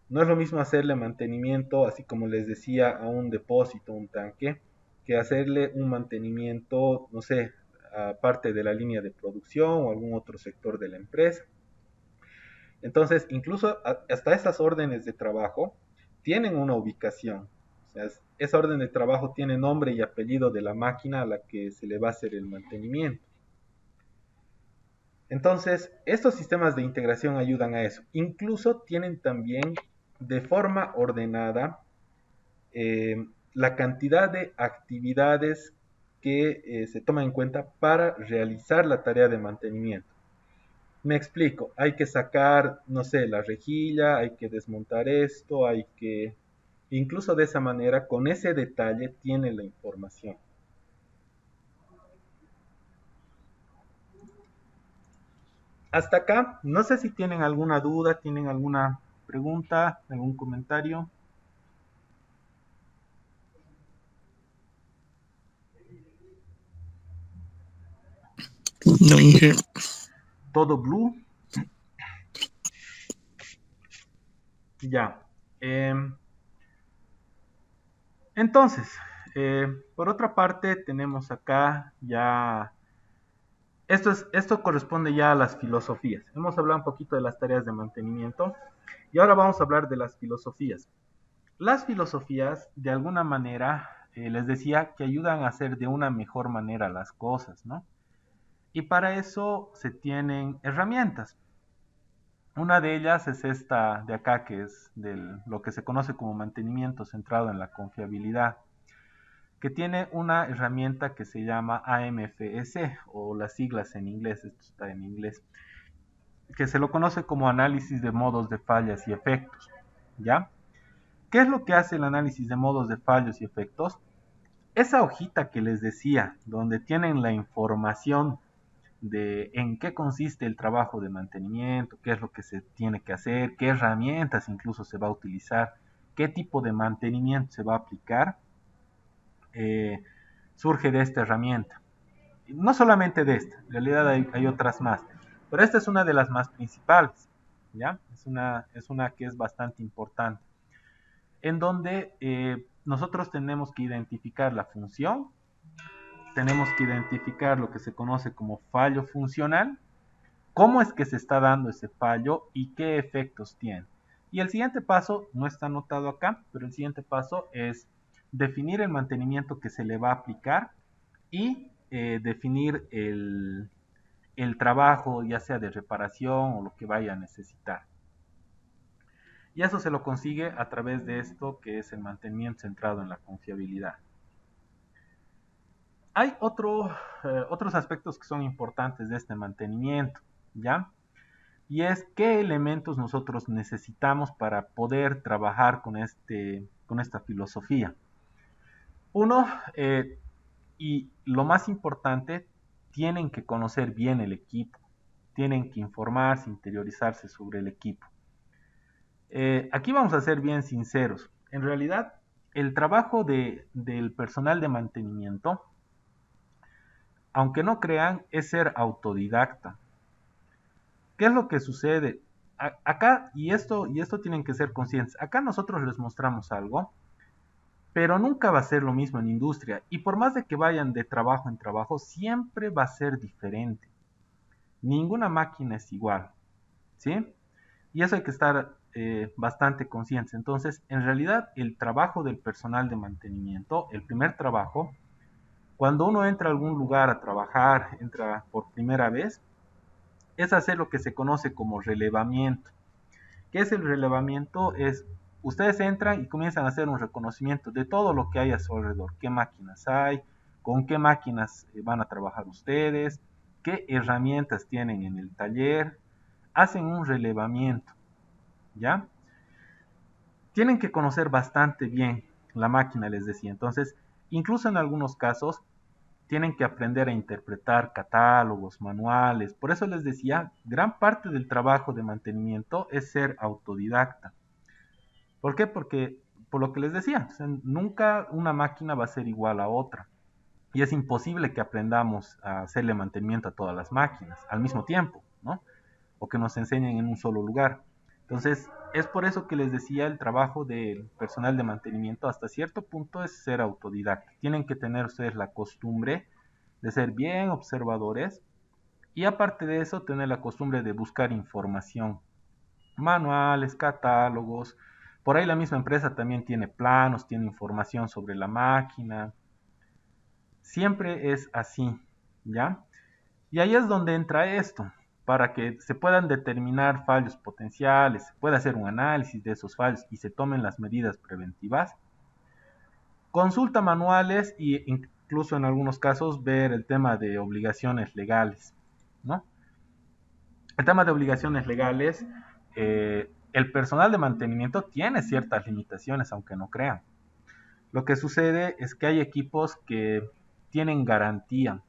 No es lo mismo hacerle mantenimiento, así como les decía, a un depósito, un tanque, que hacerle un mantenimiento, no sé, aparte de la línea de producción o algún otro sector de la empresa. Entonces, incluso hasta esas órdenes de trabajo tienen una ubicación. O sea, esa orden de trabajo tiene nombre y apellido de la máquina a la que se le va a hacer el mantenimiento. Entonces, estos sistemas de integración ayudan a eso. Incluso tienen también de forma ordenada la cantidad de actividades que se toma en cuenta para realizar la tarea de mantenimiento. Me explico, hay que sacar, no sé, la rejilla, hay que desmontar esto, hay que... Incluso de esa manera, con ese detalle, tiene la información. Hasta acá, no sé si tienen alguna duda, tienen alguna pregunta, algún comentario. No, Inge. Todo blue. Ya. Entonces, por otra parte, tenemos acá ya. Esto corresponde ya a las filosofías. Hemos hablado un poquito de las tareas de mantenimiento y ahora vamos a hablar de las filosofías. Las filosofías, de alguna manera, les decía que ayudan a hacer de una mejor manera las cosas, ¿no? Y para eso se tienen herramientas. Una de ellas es esta de acá, que es lo que se conoce como mantenimiento centrado en la confiabilidad, que tiene una herramienta que se llama AMFS, o las siglas en inglés, esto está en inglés, que se lo conoce como análisis de modos de fallas y efectos, ¿ya? ¿Qué es lo que hace el análisis de modos de fallos y efectos? Esa hojita que les decía, donde tienen la información de en qué consiste el trabajo de mantenimiento, qué es lo que se tiene que hacer, qué herramientas incluso se va a utilizar, qué tipo de mantenimiento se va a aplicar, surge de esta herramienta. No solamente de esta, en realidad hay otras más, pero esta es una de las más principales, ¿ya? Es una que es bastante importante, en donde nosotros tenemos que identificar la función, tenemos que identificar lo que se conoce como fallo funcional, cómo es que se está dando ese fallo y qué efectos tiene. Y el siguiente paso, no está anotado acá, pero el siguiente paso es definir el mantenimiento que se le va a aplicar y definir el trabajo, ya sea de reparación o lo que vaya a necesitar. Y eso se lo consigue a través de esto que es el mantenimiento centrado en la confiabilidad. Hay otros aspectos que son importantes de este mantenimiento, ¿ya? Y es qué elementos nosotros necesitamos para poder trabajar con esta filosofía. Uno, y lo más importante, tienen que conocer bien el equipo, tienen que informarse, interiorizarse sobre el equipo. Aquí vamos a ser bien sinceros. En realidad, el trabajo del personal de mantenimiento, aunque no crean, es ser autodidacta. ¿Qué es lo que sucede? Acá, y esto tienen que ser conscientes, acá nosotros les mostramos algo, pero nunca va a ser lo mismo en industria. Y por más de que vayan de trabajo en trabajo, siempre va a ser diferente. Ninguna máquina es igual, ¿sí? Y eso hay que estar bastante conscientes. Entonces, en realidad, el trabajo del personal de mantenimiento, el primer trabajo, cuando uno entra a algún lugar a trabajar, entra por primera vez, es hacer lo que se conoce como relevamiento. ¿Qué es el relevamiento? Es, ustedes entran y comienzan a hacer un reconocimiento de todo lo que hay a su alrededor, qué máquinas hay, con qué máquinas van a trabajar ustedes, qué herramientas tienen en el taller, hacen un relevamiento, ¿ya? Tienen que conocer bastante bien la máquina, les decía. Entonces, incluso en algunos casos, tienen que aprender a interpretar catálogos, manuales. Por eso les decía, gran parte del trabajo de mantenimiento es ser autodidacta. ¿Por qué? Porque, por lo que les decía, o sea, nunca una máquina va a ser igual a otra. Y es imposible que aprendamos a hacerle mantenimiento a todas las máquinas al mismo tiempo, ¿no? O que nos enseñen en un solo lugar. Entonces, es por eso que les decía, el trabajo del personal de mantenimiento hasta cierto punto es ser autodidacta. Tienen que tener ustedes la costumbre de ser bien observadores y aparte de eso, tener la costumbre de buscar información, manuales, catálogos. Por ahí la misma empresa también tiene planos, tiene información sobre la máquina. Siempre es así, ¿ya? Y ahí es donde entra esto, para que se puedan determinar fallos potenciales, se pueda hacer un análisis de esos fallos y se tomen las medidas preventivas. Consulta manuales e incluso en algunos casos ver el tema de obligaciones legales, ¿no? El tema de obligaciones legales, el personal de mantenimiento tiene ciertas limitaciones, aunque no crean. Lo que sucede es que hay equipos que tienen garantía.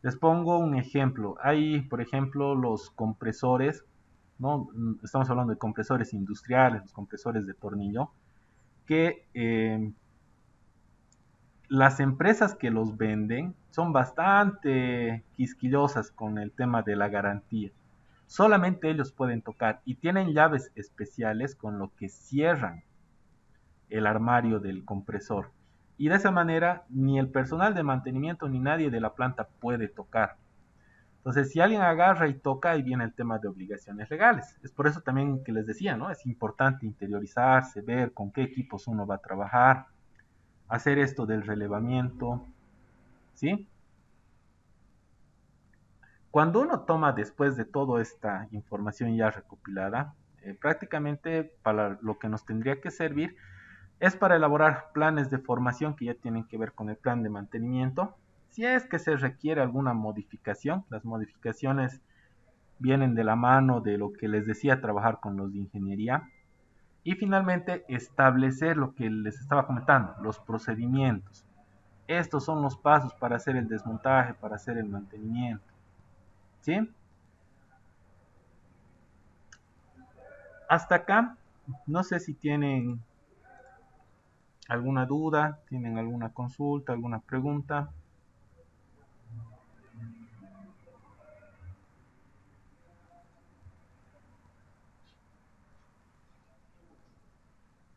Les pongo un ejemplo. Hay, por ejemplo, los compresores, ¿no? Estamos hablando de compresores industriales, los compresores de tornillo, que las empresas que los venden son bastante quisquillosas con el tema de la garantía. Solamente ellos pueden tocar y tienen llaves especiales con lo que cierran el armario del compresor. Y de esa manera ni el personal de mantenimiento ni nadie de la planta puede tocar. Entonces, si alguien agarra y toca, ahí viene el tema de obligaciones legales. Es por eso también que les decía, ¿no? Es importante interiorizarse, ver con qué equipos uno va a trabajar, hacer esto del relevamiento, ¿sí? Cuando uno toma después de toda esta información ya recopilada, prácticamente para lo que nos tendría que servir es para elaborar planes de formación que ya tienen que ver con el plan de mantenimiento. Si es que se requiere alguna modificación, las modificaciones vienen de la mano de lo que les decía, trabajar con los de ingeniería. Y finalmente establecer lo que les estaba comentando, los procedimientos. Estos son los pasos para hacer el desmontaje, para hacer el mantenimiento. ¿Sí? Hasta acá, no sé si tienen alguna duda, tienen alguna consulta, alguna pregunta.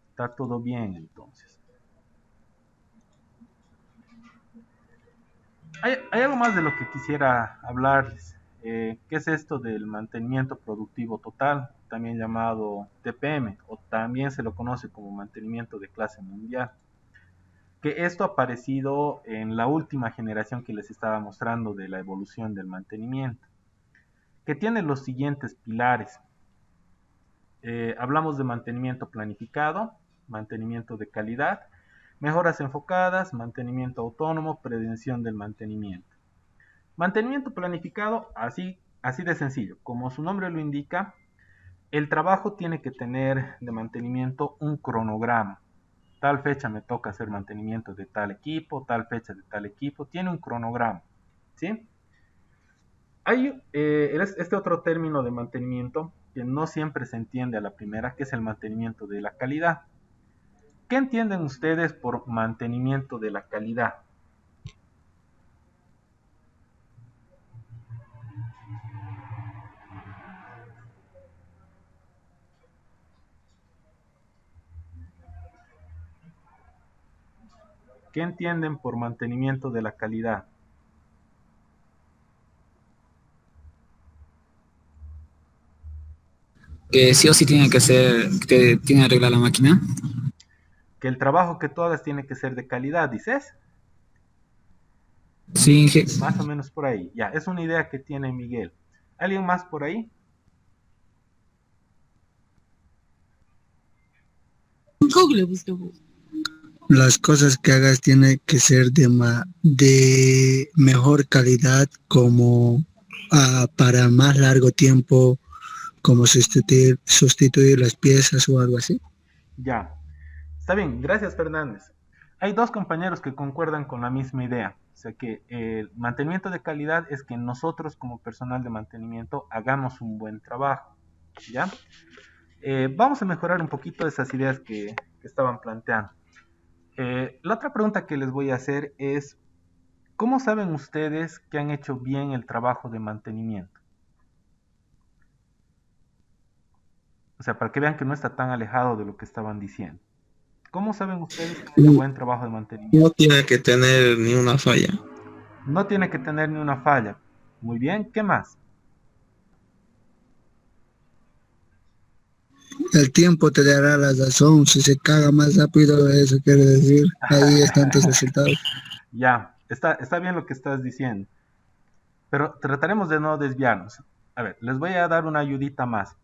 Está todo bien entonces. Hay algo más de lo que quisiera hablarles. ¿Qué es esto del mantenimiento productivo total? También llamado TPM, o también se lo conoce como mantenimiento de clase mundial. Que esto ha aparecido en la última generación que les estaba mostrando de la evolución del mantenimiento, que tiene los siguientes pilares. Hablamos de mantenimiento planificado, mantenimiento de calidad, mejoras enfocadas, mantenimiento autónomo, prevención del mantenimiento. Mantenimiento planificado, así de sencillo, como su nombre lo indica, el trabajo tiene que tener de mantenimiento un cronograma. Tal fecha me toca hacer mantenimiento de tal equipo, tal fecha de tal equipo, tiene un cronograma, ¿sí? Hay este otro término de mantenimiento que no siempre se entiende a la primera, que es el mantenimiento de la calidad. ¿Qué entienden ustedes por mantenimiento de la calidad? ¿Qué entienden por mantenimiento de la calidad? Que sí o sí tiene que ser, que tiene que arreglar la máquina. Que el trabajo que tú hagas tiene que ser de calidad, ¿dices? Sí, Más o menos por ahí. Ya, es una idea que tiene Miguel. ¿Alguien más por ahí? Las cosas que hagas tienen que ser de mejor calidad, como para más largo tiempo, como sustituir las piezas o algo así. Ya. Está bien, gracias Fernández. Hay dos compañeros que concuerdan con la misma idea. O sea que el mantenimiento de calidad es que nosotros como personal de mantenimiento hagamos un buen trabajo. ¿Ya? Vamos a mejorar un poquito esas ideas que estaban planteando. La otra pregunta que les voy a hacer es, ¿cómo saben ustedes que han hecho bien el trabajo de mantenimiento? O sea, para que vean que no está tan alejado de lo que estaban diciendo. ¿Cómo saben ustedes que han hecho buen trabajo de mantenimiento? No tiene que tener ni una falla. No tiene que tener ni una falla. Muy bien, ¿qué más? El tiempo te dará la razón. Si se caga más rápido, eso quiere decir, ahí están tus resultados. Ya, está bien lo que estás diciendo. Pero trataremos de no desviarnos. A ver, les voy a dar una ayudita más.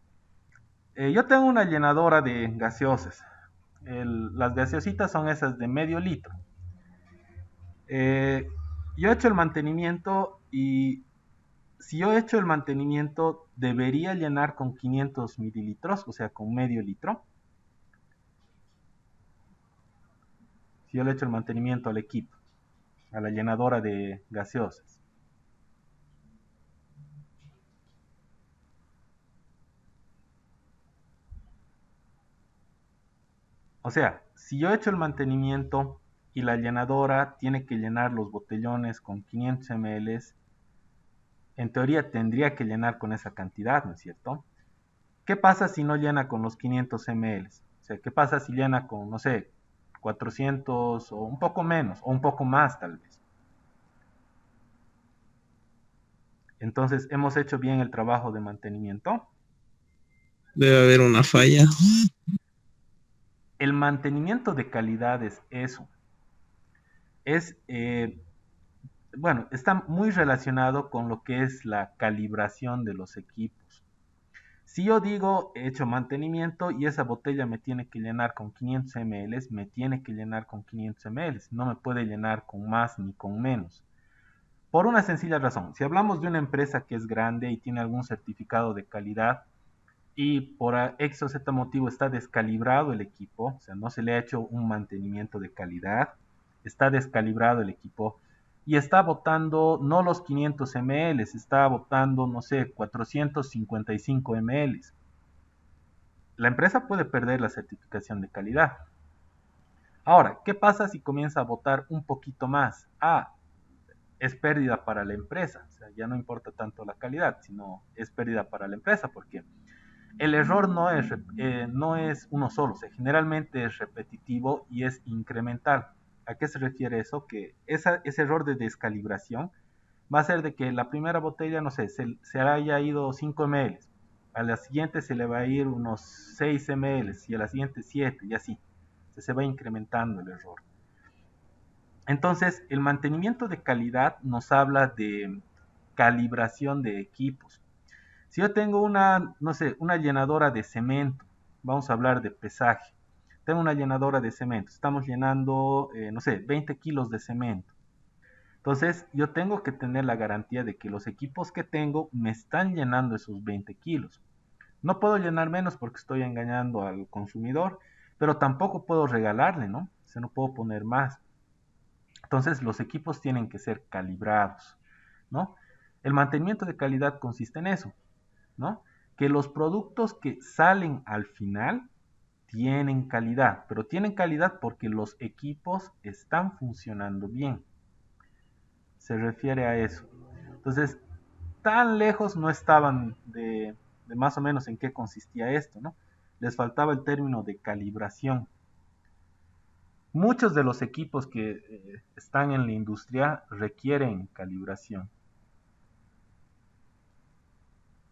Yo tengo una llenadora de gaseosas. Las gaseositas son esas de medio litro. Yo he hecho el mantenimiento y si yo he hecho el mantenimiento debería llenar con 500 mililitros, o sea, con medio litro. Si yo le he hecho el mantenimiento al equipo, a la llenadora de gaseosas. O sea, si yo he hecho el mantenimiento y la llenadora tiene que llenar los botellones con 500 ml, en teoría tendría que llenar con esa cantidad, ¿no es cierto? ¿Qué pasa si no llena con los 500 ml? O sea, ¿qué pasa si llena con, no sé, 400 o un poco menos, o un poco más tal vez? Entonces, ¿hemos hecho bien el trabajo de mantenimiento? Debe haber una falla. El mantenimiento de calidad es eso. Es, bueno, está muy relacionado con lo que es la calibración de los equipos. Si yo digo, he hecho mantenimiento y esa botella me tiene que llenar con 500 ml, me tiene que llenar con 500 ml, no me puede llenar con más ni con menos. Por una sencilla razón, si hablamos de una empresa que es grande y tiene algún certificado de calidad y por X o Z motivo está descalibrado el equipo, o sea, no se le ha hecho un mantenimiento de calidad, está descalibrado el equipo y está botando no los 500 ml, está botando, no sé, 455 ml. La empresa puede perder la certificación de calidad. Ahora, ¿qué pasa si comienza a botar un poquito más? Es pérdida para la empresa, o sea, ya no importa tanto la calidad, sino es pérdida para la empresa, porque el error no es uno solo, o sea, generalmente es repetitivo y es incremental. ¿A qué se refiere eso? Que ese error de descalibración va a ser de que la primera botella, no sé, se haya ido 5 ml, a la siguiente se le va a ir unos 6 ml y a la siguiente 7 y así. O sea, se va incrementando el error. Entonces, el mantenimiento de calidad nos habla de calibración de equipos. Si yo tengo una, no sé, una llenadora de cemento, vamos a hablar de pesaje. Tengo una llenadora de cemento, estamos llenando, no sé, 20 kilos de cemento. Entonces, yo tengo que tener la garantía de que los equipos que tengo me están llenando esos 20 kilos. No puedo llenar menos porque estoy engañando al consumidor, pero tampoco puedo regalarle, ¿no? O sea, no puedo poner más. Entonces, los equipos tienen que ser calibrados, ¿no? El mantenimiento de calidad consiste en eso, ¿no? Que los productos que salen al final tienen calidad, pero tienen calidad porque los equipos están funcionando bien. Se refiere a eso. Entonces, tan lejos no estaban de más o menos en qué consistía esto, ¿no? Les faltaba el término de calibración. Muchos de los equipos que están en la industria requieren calibración.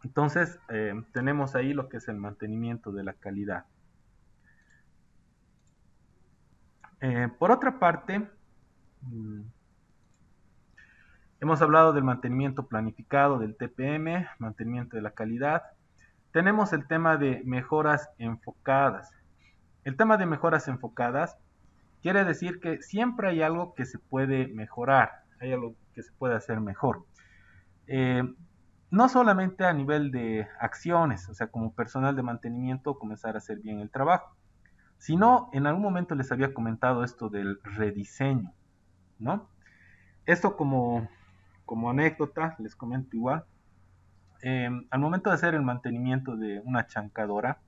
Entonces, tenemos ahí lo que es el mantenimiento de la calidad. Por otra parte, hemos hablado del mantenimiento planificado, del TPM, mantenimiento de la calidad. Tenemos el tema de mejoras enfocadas. El tema de mejoras enfocadas quiere decir que siempre hay algo que se puede mejorar, hay algo que se puede hacer mejor. No solamente a nivel de acciones, o sea, como personal de mantenimiento, comenzar a hacer bien el trabajo, sino en algún momento les había comentado esto del rediseño, ¿no? Esto como anécdota, les comento igual. Al momento de hacer el mantenimiento de una chancadora,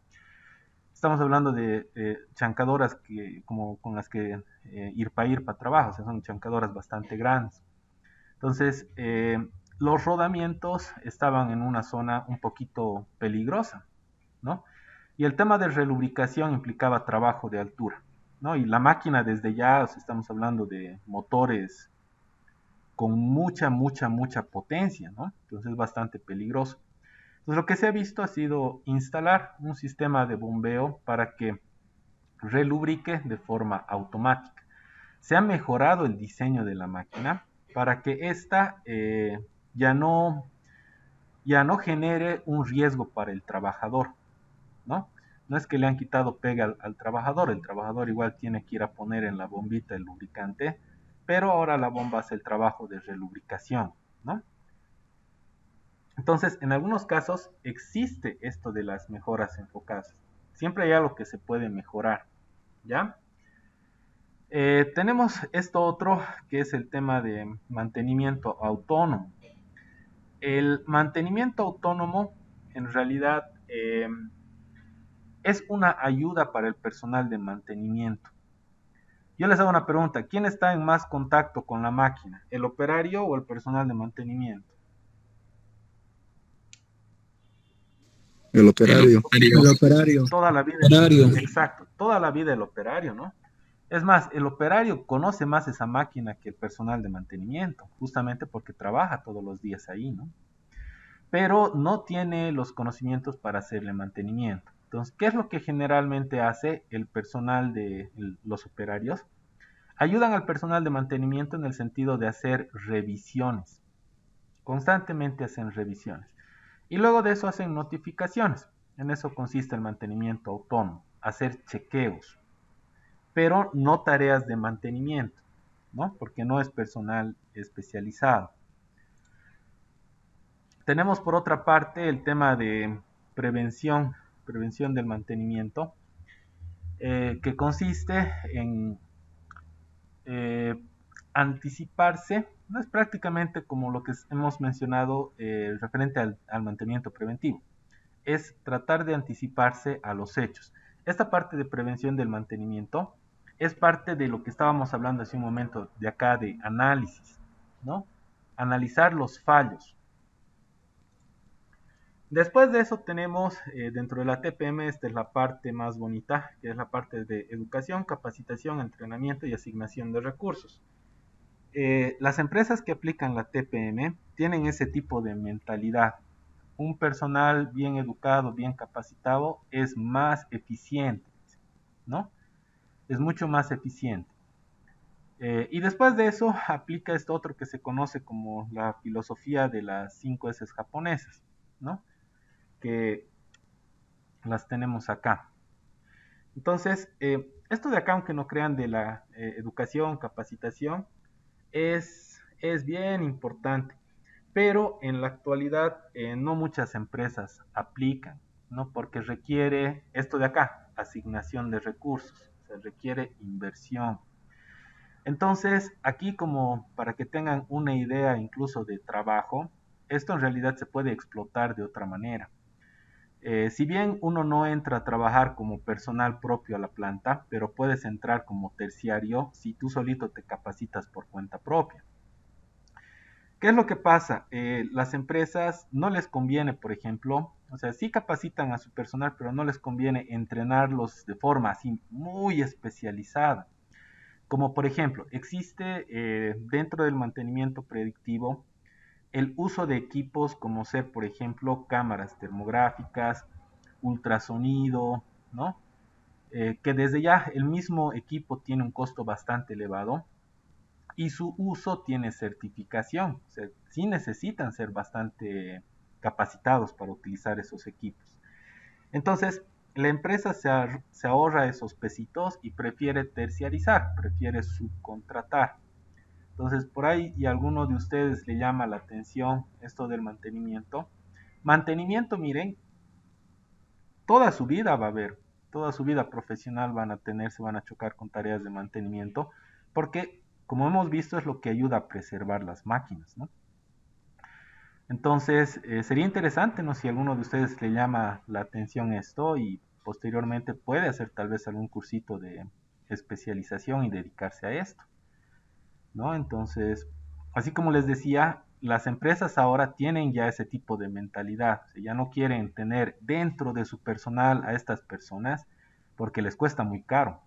estamos hablando de chancadoras con las que IRPA trabaja, o sea, son chancadoras bastante grandes. Entonces, los rodamientos estaban en una zona un poquito peligrosa, ¿no? Y el tema de relubricación implicaba trabajo de altura, ¿no? Y la máquina desde ya, o sea, estamos hablando de motores con mucha potencia, ¿no? Entonces es bastante peligroso. Entonces lo que se ha visto ha sido instalar un sistema de bombeo para que relubrique de forma automática. Se ha mejorado el diseño de la máquina para que ésta ya no genere un riesgo para el trabajador, ¿no? No es que le han quitado pega al trabajador, el trabajador igual tiene que ir a poner en la bombita el lubricante, pero ahora la bomba hace el trabajo de relubricación, ¿no? Entonces, en algunos casos existe esto de las mejoras enfocadas. Siempre hay algo que se puede mejorar, ¿ya? Tenemos esto otro que es el tema de mantenimiento autónomo. El mantenimiento autónomo en realidad es una ayuda para el personal de mantenimiento. Yo les hago una pregunta, ¿quién está en más contacto con la máquina? ¿El operario o el personal de mantenimiento? El operario. El operario. Toda la vida. Operario. Exacto, toda la vida el operario, ¿no? Es más, el operario conoce más esa máquina que el personal de mantenimiento, justamente porque trabaja todos los días ahí, ¿no? Pero no tiene los conocimientos para hacerle mantenimiento. Entonces, ¿qué es lo que generalmente hace el personal de los operarios? Ayudan al personal de mantenimiento en el sentido de hacer revisiones. Constantemente hacen revisiones. Y luego de eso hacen notificaciones. En eso consiste el mantenimiento autónomo, hacer chequeos, pero no tareas de mantenimiento, ¿no? Porque no es personal especializado. Tenemos por otra parte el tema de prevención del mantenimiento, que consiste en anticiparse, no es prácticamente como lo que hemos mencionado referente al mantenimiento preventivo, es tratar de anticiparse a los hechos. Esta parte de prevención del mantenimiento es parte de lo que estábamos hablando hace un momento de acá de análisis, ¿no? Analizar los fallos. Después de eso tenemos dentro de la TPM, esta es la parte más bonita, que es la parte de educación, capacitación, entrenamiento y asignación de recursos. Las empresas que aplican la TPM tienen ese tipo de mentalidad. Un personal bien educado, bien capacitado es más eficiente, ¿no? Es mucho más eficiente. Y después de eso aplica esto otro que se conoce como la filosofía de las 5 S japonesas, ¿no? Que las tenemos acá. Entonces, esto de acá, aunque no crean, de la educación, capacitación, es bien importante, pero en la actualidad no muchas empresas aplican, ¿no? Porque requiere esto de acá, asignación de recursos, o sea, requiere inversión. Entonces, aquí como para que tengan una idea incluso de trabajo, esto en realidad se puede explotar de otra manera. Si bien uno no entra a trabajar como personal propio a la planta, pero puedes entrar como terciario si tú solito te capacitas por cuenta propia. ¿Qué es lo que pasa? Las empresas no les conviene, por ejemplo, o sea, sí capacitan a su personal, pero no les conviene entrenarlos de forma así muy especializada. Como por ejemplo, existe dentro del mantenimiento predictivo el uso de equipos como ser, por ejemplo, cámaras termográficas, ultrasonido, ¿no? Que desde ya el mismo equipo tiene un costo bastante elevado y su uso tiene certificación. O sea, sí necesitan ser bastante capacitados para utilizar esos equipos. Entonces, la empresa se ahorra esos pesitos y prefiere terciarizar, prefiere subcontratar. Entonces, por ahí y a alguno de ustedes le llama la atención esto del mantenimiento. Mantenimiento, miren, toda su vida va a haber, toda su vida profesional van a tener, se van a chocar con tareas de mantenimiento, porque, como hemos visto, es lo que ayuda a preservar las máquinas, ¿no? Entonces, sería interesante, ¿no? Si a alguno de ustedes le llama la atención esto y posteriormente puede hacer tal vez algún cursito de especialización y dedicarse a esto, ¿no? Entonces, así como les decía, las empresas ahora tienen ya ese tipo de mentalidad, o sea, ya no quieren tener dentro de su personal a estas personas porque les cuesta muy caro.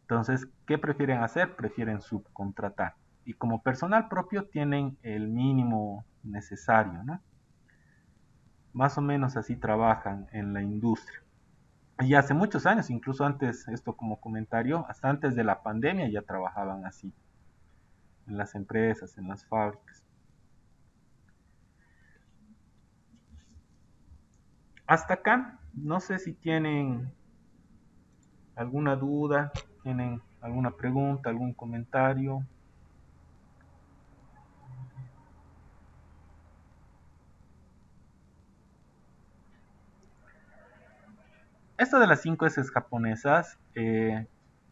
Entonces, ¿qué prefieren hacer? Prefieren subcontratar. Y como personal propio tienen el mínimo necesario, ¿no? Más o menos así trabajan en la industria. Y hace muchos años, incluso antes, esto como comentario, hasta antes de la pandemia ya trabajaban así, en las empresas, en las fábricas. Hasta acá, no sé si tienen alguna duda, tienen alguna pregunta, algún comentario. Esto de las 5 S japonesas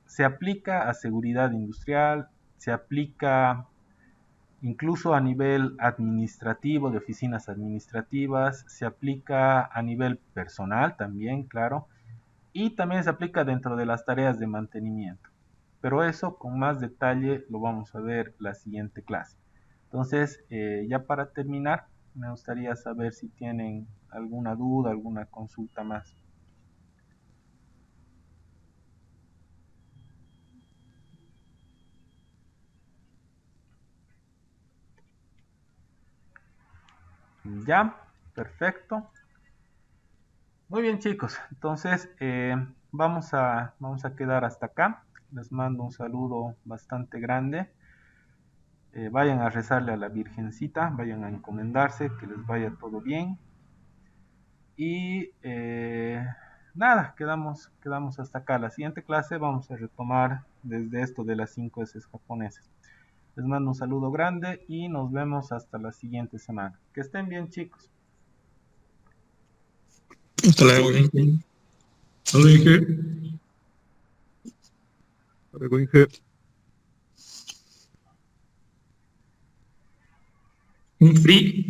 se aplica a seguridad industrial, se aplica incluso a nivel administrativo, de oficinas administrativas, se aplica a nivel personal también, claro, y también se aplica dentro de las tareas de mantenimiento. pero eso con más detalle lo vamos a ver la siguiente clase. Entonces, ya para terminar, me gustaría saber si tienen alguna duda, alguna consulta más. Ya, perfecto. Muy bien, chicos, entonces vamos a quedar hasta acá. Les mando un saludo bastante grande. Vayan a rezarle a la Virgencita, vayan a encomendarse, que les vaya todo bien. Y nada, quedamos hasta acá. La siguiente clase vamos a retomar desde esto de las 5 S japonesas. Les mando un saludo grande y nos vemos hasta la siguiente semana. Que estén bien, chicos. Hasta luego. Hasta luego. Un free.